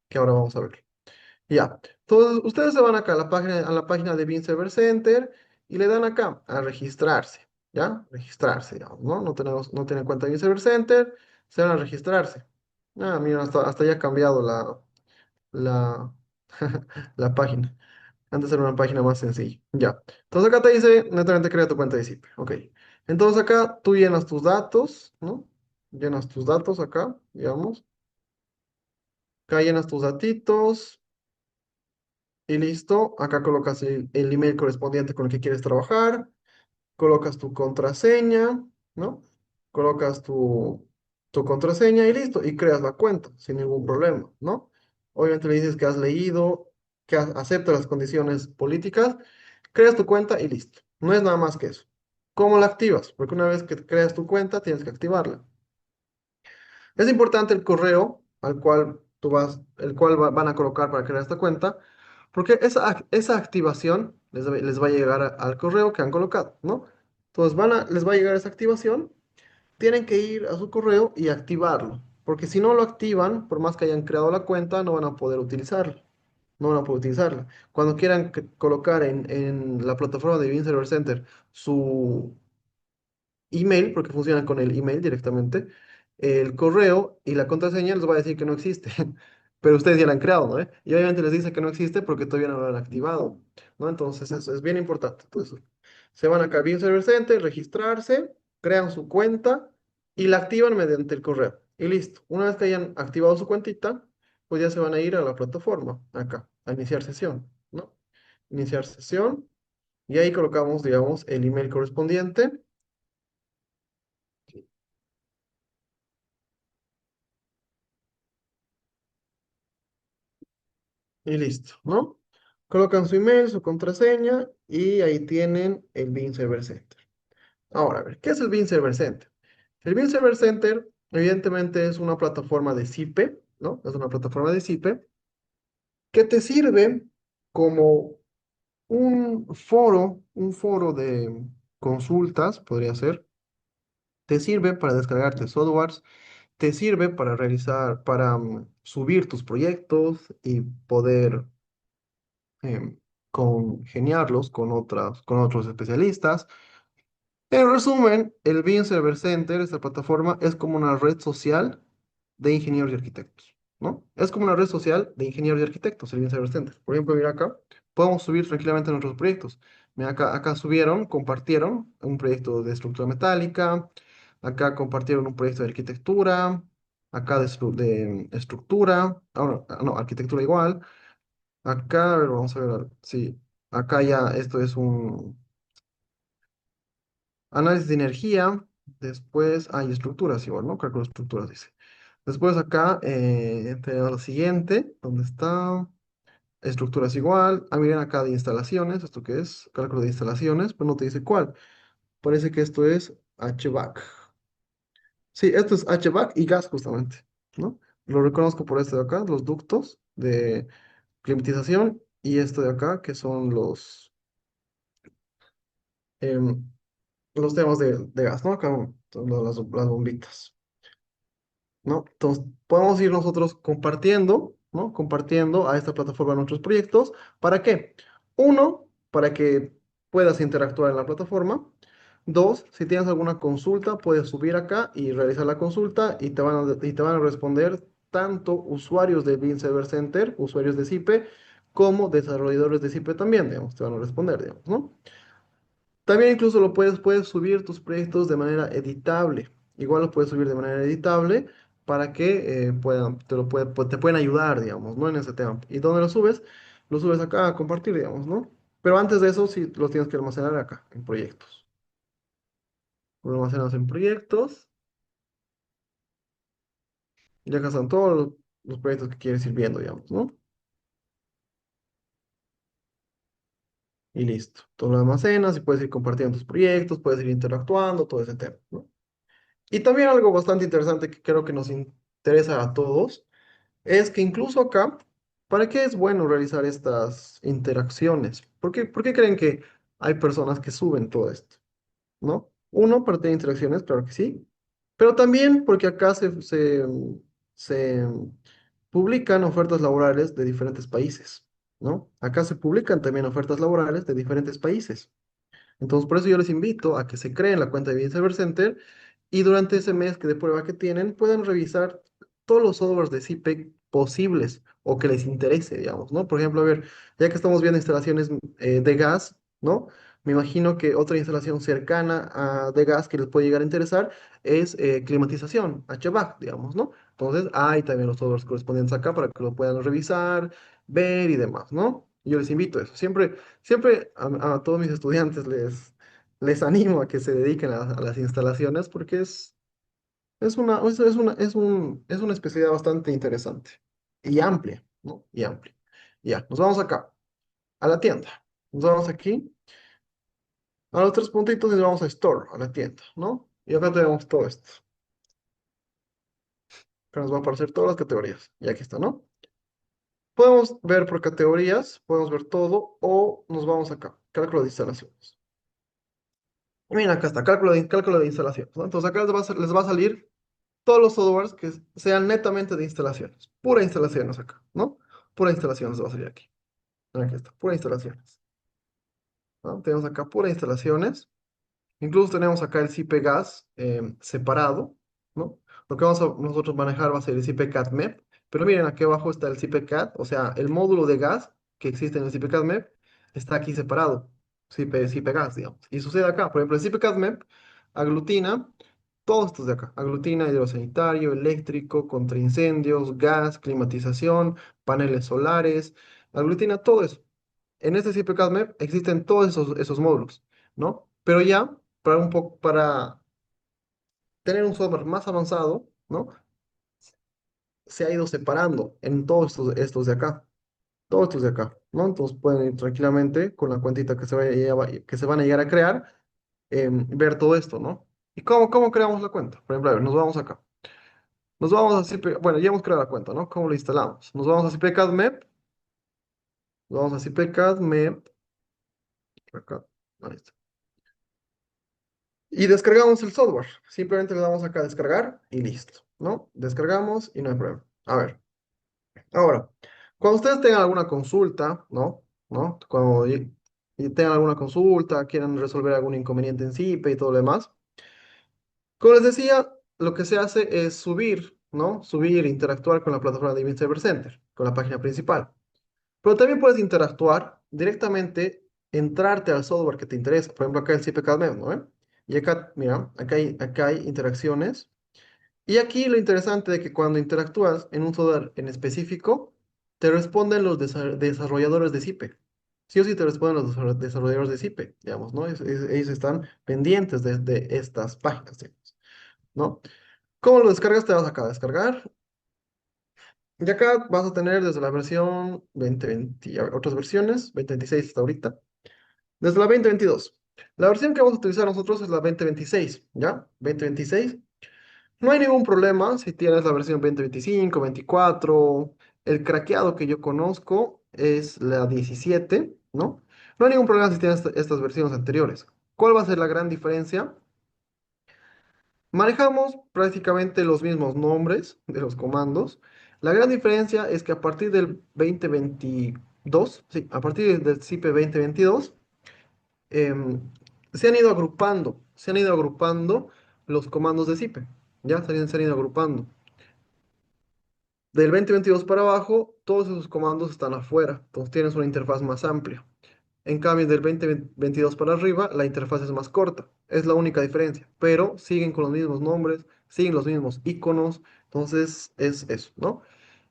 que ahora vamos a ver. Ya. Entonces, ustedes se van acá a la página de Beam Server Center y le dan acá a registrarse. ¿Ya? Registrarse, digamos, ¿no? No tienen cuenta de Beam Server Center, se van a registrarse. Ah, mira, hasta ya ha cambiado la, la página. Antes era una página más sencilla. Ya. Entonces acá te dice, netamente crea tu cuenta de zip. Ok. Entonces acá tú llenas tus datos, ¿no? Llenas tus datos acá, digamos. Acá llenas tus datitos. Y listo, acá colocas el email correspondiente con el que quieres trabajar, colocas tu contraseña, ¿no? Colocas tu contraseña y listo, y creas la cuenta sin ningún problema, ¿no? Obviamente le dices que has leído, que aceptas las condiciones políticas, creas tu cuenta y listo. No es nada más que eso. ¿Cómo la activas? Porque una vez que creas tu cuenta, tienes que activarla. Es importante el correo al cual el cual van a colocar para crear esta cuenta, porque esa activación les va a llegar al correo que han colocado, ¿no? Entonces les va a llegar esa activación, tienen que ir a su correo y activarlo, porque si no lo activan, por más que hayan creado la cuenta, no van a poder utilizarla. No van a poder utilizarla. Cuando quieran colocar en la plataforma de Beam Server Center su, email, porque funcionan con el email directamente, el correo y la contraseña les va a decir que no existe, pero ustedes ya la han creado, ¿no? Y obviamente les dice que no existe porque todavía no lo han activado, ¿no? Entonces eso es bien importante. Entonces, se van acá a Beam Server Center, registrarse, crean su cuenta y la activan mediante el correo. Y listo. Una vez que hayan activado su cuentita, pues ya se van a ir a la plataforma, acá, a iniciar sesión, ¿no? Iniciar sesión y ahí colocamos, digamos, el email correspondiente. Y listo, ¿no? Colocan su email, su contraseña y ahí tienen el Beam Server Center. Ahora, a ver, ¿qué es el Beam Server Center? El Beam Server Center, evidentemente, es una plataforma de SIPE, ¿no? Es una plataforma de SIPE que te sirve como un foro de consultas, podría ser. Te sirve para descargarte softwares, te sirve para subir tus proyectos y poder congeniarlos con otros especialistas. En resumen, el Beam Server Center, esta plataforma, es como una red social de ingenieros y arquitectos, ¿no? Es como una red social de ingenieros y arquitectos, el Beam Server Center. Por ejemplo, mira acá, podemos subir tranquilamente nuestros proyectos. Mira acá subieron, compartieron un proyecto de estructura metálica, acá compartieron un proyecto de arquitectura, acá de estructura, ahora, no, arquitectura igual. Acá, a ver, vamos a ver, sí, acá ya esto es un análisis de energía, después hay estructuras igual, ¿no? Cálculo de estructuras dice. Después acá tenemos lo siguiente, ¿dónde está? Estructuras igual. Ah, miren acá de instalaciones, ¿esto qué es? Cálculo de instalaciones, pero no te dice cuál. Parece que esto es HVAC. Sí, esto es HVAC y gas justamente, ¿no? Lo reconozco por esto de acá, los ductos de climatización y esto de acá, que son em, los temas de gas, ¿no? Acá son las bombitas, ¿no? Entonces, podemos ir nosotros compartiendo, ¿no? Compartiendo a esta plataforma nuestros proyectos. ¿Para qué? Uno, para que puedas interactuar en la plataforma. Dos, si tienes alguna consulta, puedes subir acá y realizar la consulta y te van a responder tanto usuarios de Beam Server Center, usuarios de SIPE, como desarrolladores de SIPE también, digamos, te van a responder, digamos, ¿no? También incluso puedes subir tus proyectos de manera editable. Igual lo puedes subir de manera editable para que te pueden ayudar, digamos, ¿no? En ese tema. ¿Y dónde lo subes? Lo subes acá a compartir, digamos, ¿no? Pero antes de eso, sí los tienes que almacenar acá, en proyectos. Lo almacenas en proyectos y acá están todos los proyectos que quieres ir viendo, digamos, ¿no? y listo. Tú lo almacenas y puedes ir compartiendo tus proyectos, puedes ir interactuando, todo ese tema, ¿no? Y también algo bastante interesante que creo que nos interesa a todos es que incluso acá, ¿para qué es bueno realizar estas interacciones? Por qué creen que hay personas que suben todo esto? ¿No? Uno, para tener interacciones, claro que sí, pero también porque acá se publican ofertas laborales de diferentes países, ¿no? Acá se publican también ofertas laborales de diferentes países. Entonces, por eso yo les invito a que se creen la cuenta de Bien Cyber Center y durante ese mes que de prueba que tienen, puedan revisar todos los softwares de CPEC posibles o que les interese, digamos, ¿no? Por ejemplo, a ver, ya que estamos viendo instalaciones de gas, ¿no? Me imagino que otra instalación cercana de gas que les puede llegar a interesar es climatización, HVAC, digamos, ¿no? Entonces, hay también los softwares correspondientes acá para que lo puedan revisar, ver y demás, ¿no? Yo les invito a eso. Siempre a todos mis estudiantes les animo a que se dediquen a las instalaciones porque es una especialidad bastante interesante y amplia, ¿no? Y amplia. Ya, nos vamos acá, a la tienda. Nos vamos aquí, a los tres puntitos y nos vamos a Store, a la tienda, ¿no? Y acá tenemos todo esto. Que nos va a aparecer todas las categorías. Y aquí está, ¿no? Podemos ver por categorías, podemos ver todo, o nos vamos acá, cálculo de instalaciones. Miren, acá está, cálculo de instalaciones, ¿no? Entonces acá les va a salir todos los softwares que sean netamente de instalaciones. Pura instalaciones acá, ¿no? Pura instalaciones va a salir aquí. Aquí está, pura instalaciones, ¿no? Tenemos acá pura instalaciones. Incluso tenemos acá el CP Gas separado, ¿no? Lo que vamos a nosotros manejar va a ser el CP Cat MEP, pero miren, aquí abajo está el CP Cat, o sea, el módulo de gas que existe en el CP Cat MEP está aquí separado, CP Gas, digamos. Y sucede acá, por ejemplo, el CP Cat MEP aglutina todos estos de acá, aglutina hidrosanitario, eléctrico, contra incendios, gas, climatización, paneles solares, aglutina todo eso. En este CPCAD existen todos esos módulos, ¿no? Pero ya, para tener un software más avanzado, ¿no? Se ha ido separando en todos estos de acá, todos estos de acá, ¿no? Entonces pueden ir tranquilamente con la cuentita que se van a llegar a crear, ver todo esto, ¿no? ¿Y cómo creamos la cuenta? Por ejemplo, a ver, nos vamos acá. Nos vamos a bueno, ya hemos creado la cuenta, ¿no? ¿Cómo lo instalamos? Nos vamos a CPCAD MEP, nos vamos a CPCAD MEP, acá, ahí está. Y descargamos el software. Simplemente le damos acá a descargar y listo, ¿no? Descargamos y no hay problema. A ver, ahora, cuando ustedes tengan alguna consulta, ¿no? ¿No? Y tengan alguna consulta, quieran resolver algún inconveniente en CIPE y todo lo demás, como les decía, lo que se hace es subir, ¿no? Subir, interactuar con la plataforma de Cyber Center, con la página principal. Pero también puedes interactuar directamente, entrarte al software que te interesa. Por ejemplo, acá el CPCADMEM, ¿no? Y acá, mira, acá hay interacciones. Y aquí lo interesante de que cuando interactúas en un software en específico, te responden los desarrolladores de CIPE. Sí o sí te responden los desarrolladores de CIPE, digamos, ¿no? Ellos están pendientes de estas páginas, digamos, ¿no? ¿Cómo lo descargas? Te vas acá a descargar. Y acá vas a tener desde la versión 2020, y otras versiones, 2026 hasta ahorita, desde la 2022. La versión que vamos a utilizar nosotros es la 2026, ¿ya? 2026. No hay ningún problema si tienes la versión 2025, 24. El craqueado que yo conozco es la 17, ¿no? No hay ningún problema si tienes estas versiones anteriores. ¿Cuál va a ser la gran diferencia? Manejamos prácticamente los mismos nombres de los comandos. La gran diferencia es que a partir del 2022, sí, a partir del CIPE 2022, em, se han ido agrupando los comandos de CIPE. Ya se han ido agrupando. Del 2022 para abajo, todos esos comandos están afuera, entonces tienes una interfaz más amplia. En cambio, del 2022 para arriba, la interfaz es más corta. Es la única diferencia. Pero siguen con los mismos nombres, siguen los mismos iconos. Entonces, es eso, ¿no?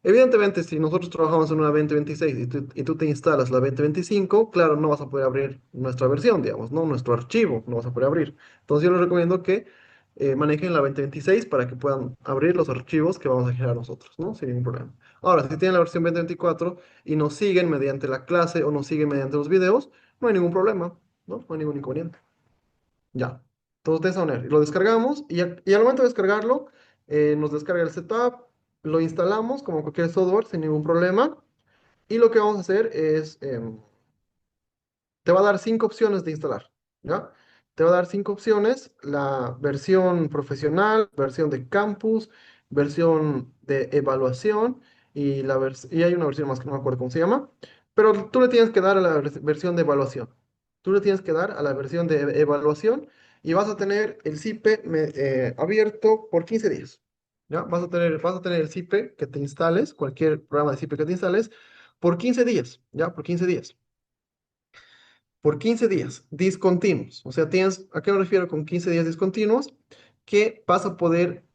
Evidentemente, si nosotros trabajamos en una 2026 y tú te instalas la 2025, claro, no vas a poder abrir nuestra versión, digamos, ¿no? Nuestro archivo no vas a poder abrir. Entonces, yo les recomiendo que manejen la 2026 para que puedan abrir los archivos que vamos a generar nosotros, ¿no? Sin ningún problema. Ahora, si tienen la versión 2024 y nos siguen mediante la clase o nos siguen mediante los videos, no hay ningún problema, ¿no? No hay ningún inconveniente. Ya. Entonces, de esa manera, lo descargamos y al momento de descargarlo, nos descarga el setup, lo instalamos como cualquier software sin ningún problema. Y lo que vamos a hacer es, te va a dar cinco opciones de instalar, ¿ya? Te va a dar cinco opciones, la versión profesional, versión de campus, versión de evaluación y hay una versión más que no me acuerdo cómo se llama, pero tú le tienes que dar a la versión de evaluación. Tú le tienes que dar a la versión de evaluación y vas a tener el SIPE abierto por 15 días, ¿ya? Vas a tener el SIPE que te instales, cualquier programa de SIPE que te instales, por 15 días, ¿ya? Por 15 días por 15 días discontinuos. O sea, ¿a qué me refiero con 15 días discontinuos? Que vas a poder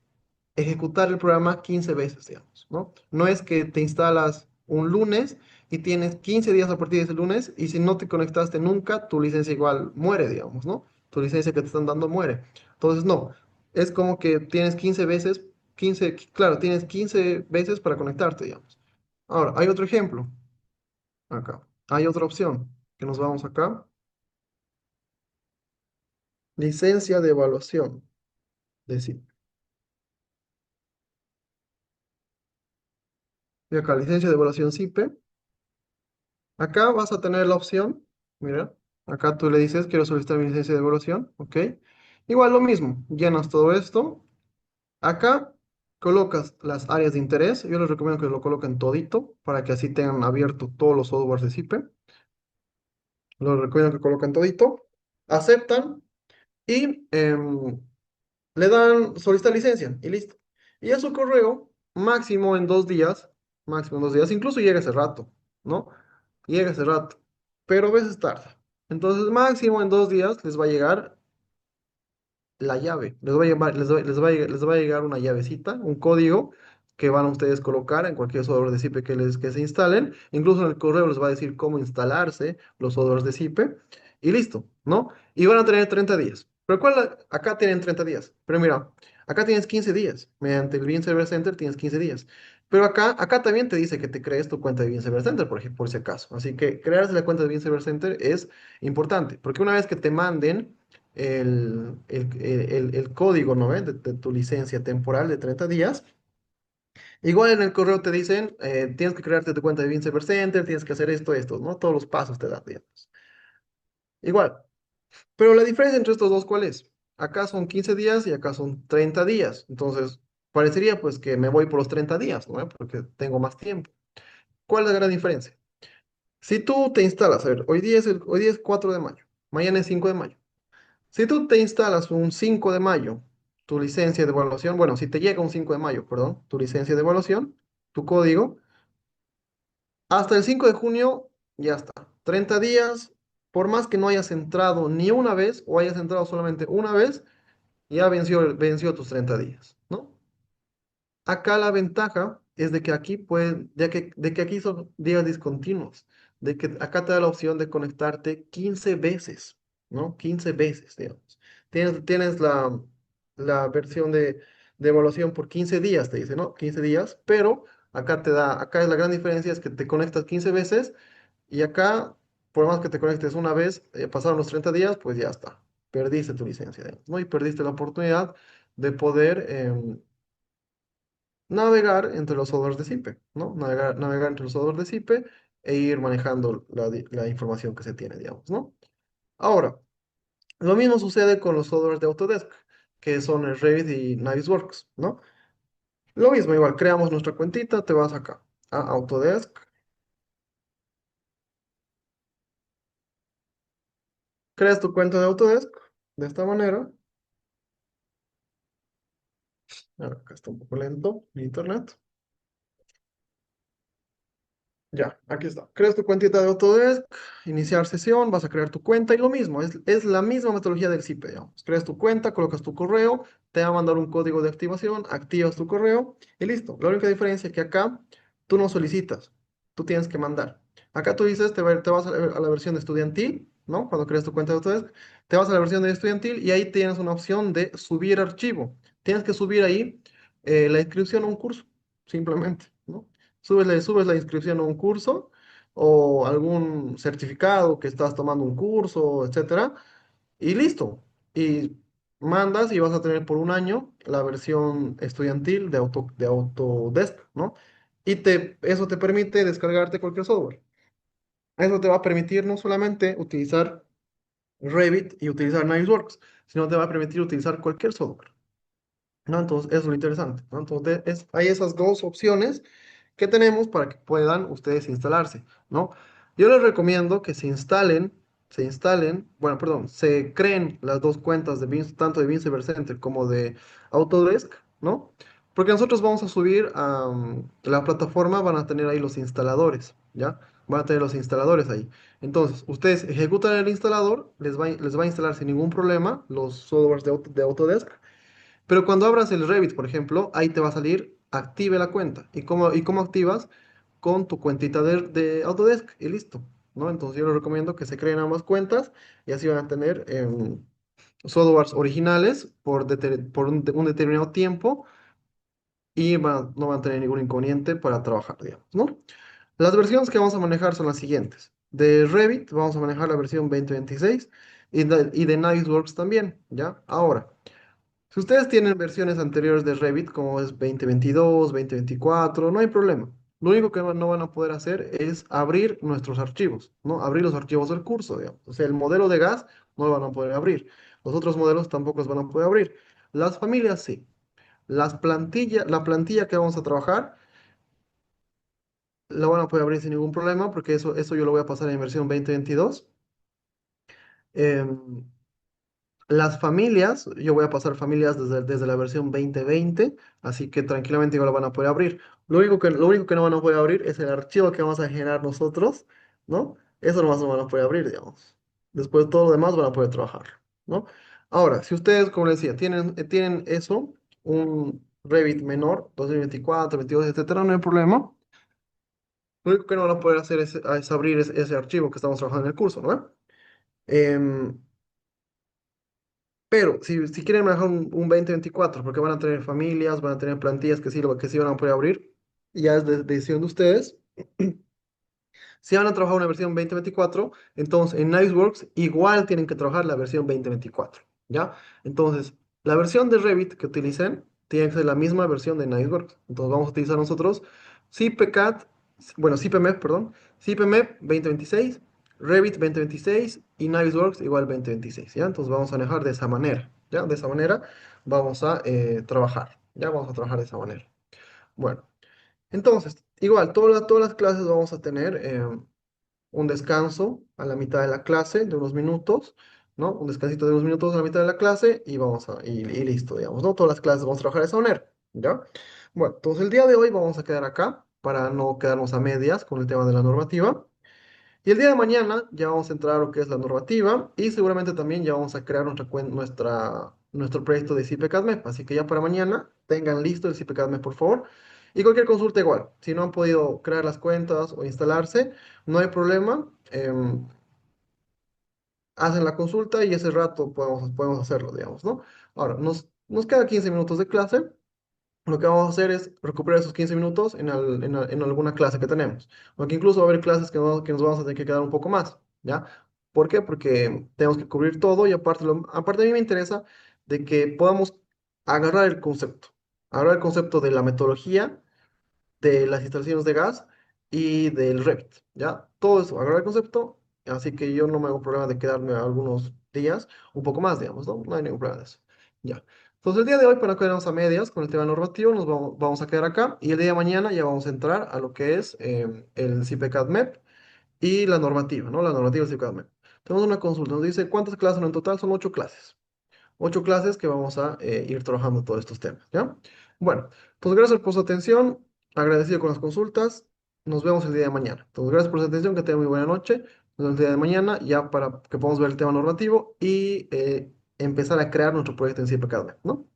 ejecutar el programa 15 veces, digamos, ¿no? No es que te instalas un lunes y tienes 15 días a partir de ese lunes y si no te conectaste nunca, tu licencia igual muere, digamos, ¿no? Tu licencia que te están dando muere. Entonces, no, es como que tienes 15 veces, 15, claro, tienes 15 veces para conectarte, digamos. Ahora, hay otro ejemplo, acá. Hay otra opción, que nos vamos acá. Licencia de evaluación. Decir, y acá, licencia de evaluación SIPE. Acá vas a tener la opción, mira, acá tú le dices, quiero solicitar mi licencia de evaluación, ¿ok? Igual lo mismo, llenas todo esto. Acá colocas las áreas de interés. Yo les recomiendo que lo coloquen todito para que así tengan abierto todos los softwares de SIPE. Les recomiendo que coloquen todito. Aceptan y le dan solicitar licencia y listo. Y a su correo, máximo en 2 días, incluso llega ese rato, ¿no? Llega ese rato, pero a veces tarda. Entonces, máximo en 2 días les va a llegar la llave. Les va a llegar una llavecita, un código que van a ustedes colocar en cualquier software de SIPE que se instalen. Incluso en el correo les va a decir cómo instalarse los softwares de SIPE. Y listo, ¿no? Y van a tener 30 días. Pero acá tienen 30 días. Pero mira, acá tienes 15 días. Mediante el Bean Server Center tienes 15 días. Pero acá también te dice que te crees tu cuenta de Bean Server Center, por ejemplo, por si acaso. Así que crearse la cuenta de Bean Server Center es importante, porque una vez que te manden el código, ¿no ve? De tu licencia temporal de 30 días. Igual en el correo te dicen, tienes que crearte tu cuenta de Bean Server Center, tienes que hacer esto, ¿no? Todos los pasos te dan, digamos. Igual. Pero la diferencia entre estos dos, ¿cuál es? Acá son 15 días y acá son 30 días. Entonces, parecería pues que me voy por los 30 días, ¿no? Porque tengo más tiempo. ¿Cuál es la gran diferencia? Si tú te instalas, a ver, hoy día es 4 de mayo, mañana es 5 de mayo. Si tú te instalas un 5 de mayo, tu licencia de evaluación, bueno, si te llega un 5 de mayo, perdón, tu licencia de evaluación, tu código, hasta el 5 de junio ya está. 30 días, por más que no hayas entrado ni una vez o hayas entrado solamente una vez, ya venció tus 30 días, ¿no? Acá la ventaja es de que aquí de que aquí son días discontinuos, de que acá te da la opción de conectarte 15 veces, ¿no? 15 veces, digamos. Tienes la versión de evaluación por 15 días, te dice, ¿no? 15 días, pero acá es la gran diferencia, es que te conectas 15 veces y acá, por más que te conectes una vez, pasaron los 30 días, pues ya está. Perdiste tu licencia, digamos, ¿no? Y perdiste la oportunidad de poder navegar entre los softwares de SIPE, ¿no? Navegar entre los softwares de SIPE e ir manejando la información que se tiene, digamos, ¿no? Ahora, lo mismo sucede con los softwares de Autodesk, que son el Revit y Navisworks, ¿no? Lo mismo, igual, creamos nuestra cuentita, te vas acá a Autodesk, creas tu cuenta de Autodesk de esta manera. Acá está un poco lento mi internet. Ya, aquí está. Creas tu cuentita de Autodesk, iniciar sesión, vas a crear tu cuenta y lo mismo, es la misma metodología del SIPE, digamos. Creas tu cuenta, colocas tu correo, te va a mandar un código de activación, activas tu correo y listo. La única diferencia es que acá tú no solicitas, tú tienes que mandar. Acá tú dices, te vas a la versión de estudiantil, ¿no? Cuando creas tu cuenta de Autodesk, te vas a la versión de estudiantil y ahí tienes una opción de subir archivo. Tienes que subir ahí la inscripción a un curso, simplemente, ¿no? Subes la inscripción a un curso o algún certificado que estás tomando un curso, etcétera, y listo. Y mandas y vas a tener por un año la versión estudiantil de Autodesk, ¿no? Eso te permite descargarte cualquier software. Eso te va a permitir no solamente utilizar Revit y utilizar Navisworks, sino te va a permitir utilizar cualquier software, ¿no? Entonces, eso es lo interesante, ¿no? Entonces, hay esas dos opciones que tenemos para que puedan ustedes instalarse, ¿no? Yo les recomiendo que bueno, perdón, se creen las dos cuentas tanto de Vincever Center como de Autodesk, ¿no? Porque nosotros vamos a subir a la plataforma, van a tener ahí los instaladores, ¿ya? Van a tener los instaladores ahí. Entonces, ustedes ejecutan el instalador, les va a instalar sin ningún problema los softwares de Autodesk, pero cuando abras el Revit, por ejemplo, ahí te va a salir active la cuenta. ¿Y cómo activas? Con tu cuentita de Autodesk y listo, ¿no? Entonces yo les recomiendo que se creen ambas cuentas y así van a tener softwares originales por un determinado tiempo y no van a tener ningún inconveniente para trabajar, digamos, ¿no? Las versiones que vamos a manejar son las siguientes. De Revit vamos a manejar la versión 2026 y de Navisworks también, ¿ya? Ahora. Si ustedes tienen versiones anteriores de Revit, como es 2022, 2024, no hay problema. Lo único que no van a poder hacer es abrir nuestros archivos, ¿no? Abrir los archivos del curso, digamos. O sea, el modelo de gas no lo van a poder abrir. Los otros modelos tampoco los van a poder abrir. Las familias sí. La plantilla que vamos a trabajar la van a poder abrir sin ningún problema, porque eso yo lo voy a pasar en versión 2022. Em, Las familias, yo voy a pasar familias desde la versión 2020, así que tranquilamente igual lo van a poder abrir. Lo único que no van a poder abrir es el archivo que vamos a generar nosotros, ¿no? Eso nomás no van a poder abrir, digamos. Después todo lo demás van a poder trabajar, ¿no? Ahora, si ustedes, como les decía, tienen eso, un Revit menor, 2024, 22, etcétera, no hay problema. Lo único que no van a poder hacer es abrir ese archivo que estamos trabajando en el curso, ¿no? Em, Pero si quieren manejar un 2024, porque van a tener familias, van a tener plantillas que sí van a poder abrir, y ya es decisión de ustedes. Si van a trabajar una versión 2024, entonces en Navisworks igual tienen que trabajar la versión 2024, ¿ya? Entonces, la versión de Revit que utilicen tiene que ser la misma versión de Navisworks. Entonces, vamos a utilizar nosotros CPCAD, bueno, CPMEP, perdón, CPMEP 2026, Revit 2026 y Navisworks igual 2026, ¿ya? Entonces, vamos a manejar de esa manera, ¿ya? De esa manera vamos a trabajar, ¿ya? Vamos a trabajar de esa manera. Bueno. Entonces, igual, todas las clases vamos a tener un descanso a la mitad de la clase de unos minutos, ¿no? Un descansito de unos minutos a la mitad de la clase y listo, digamos, ¿no? Todas las clases vamos a trabajar de esa manera, ¿ya? Bueno, entonces el día de hoy vamos a quedar acá para no quedarnos a medias con el tema de la normativa. Y el día de mañana ya vamos a entrar a lo que es la normativa y seguramente también ya vamos a crear nuestro proyecto de CIPE-CADMEP. Así que ya para mañana tengan listo el CIPE-CADMEP, por favor. Y cualquier consulta igual. Si no han podido crear las cuentas o instalarse, no hay problema. Hacen la consulta y ese rato podemos hacerlo, digamos, ¿no? Ahora, nos queda 15 minutos de clase. Lo que vamos a hacer es recuperar esos 15 minutos en alguna clase que tenemos. Aunque incluso va a haber clases que nos vamos a tener que quedar un poco más, ¿ya? ¿Por qué? Porque tenemos que cubrir todo y aparte a mí me interesa de que podamos agarrar el concepto. Agarrar el concepto de la metodología de las instalaciones de gas y del Revit, ¿ya? Todo eso, agarrar el concepto, así que yo no me hago problema de quedarme algunos días, un poco más, digamos, ¿no? No hay ningún problema de eso. Ya. Entonces, el día de hoy, para no quedarnos a medias con el tema normativo, vamos a quedar acá y el día de mañana ya vamos a entrar a lo que es el CIPE-CAD-MEP y la normativa, ¿no? La normativa del CIPE-CAD-MEP. Tenemos una consulta, nos dice cuántas clases son en total, son 8 clases que vamos a ir trabajando todos estos temas, ¿ya? Bueno, pues gracias por su atención, agradecido con las consultas, nos vemos el día de mañana. Entonces, gracias por su atención, que tengan muy buena noche, nos vemos el día de mañana ya para que podamos ver el tema normativo y empezar a crear nuestro proyecto en CIPCAD, ¿no?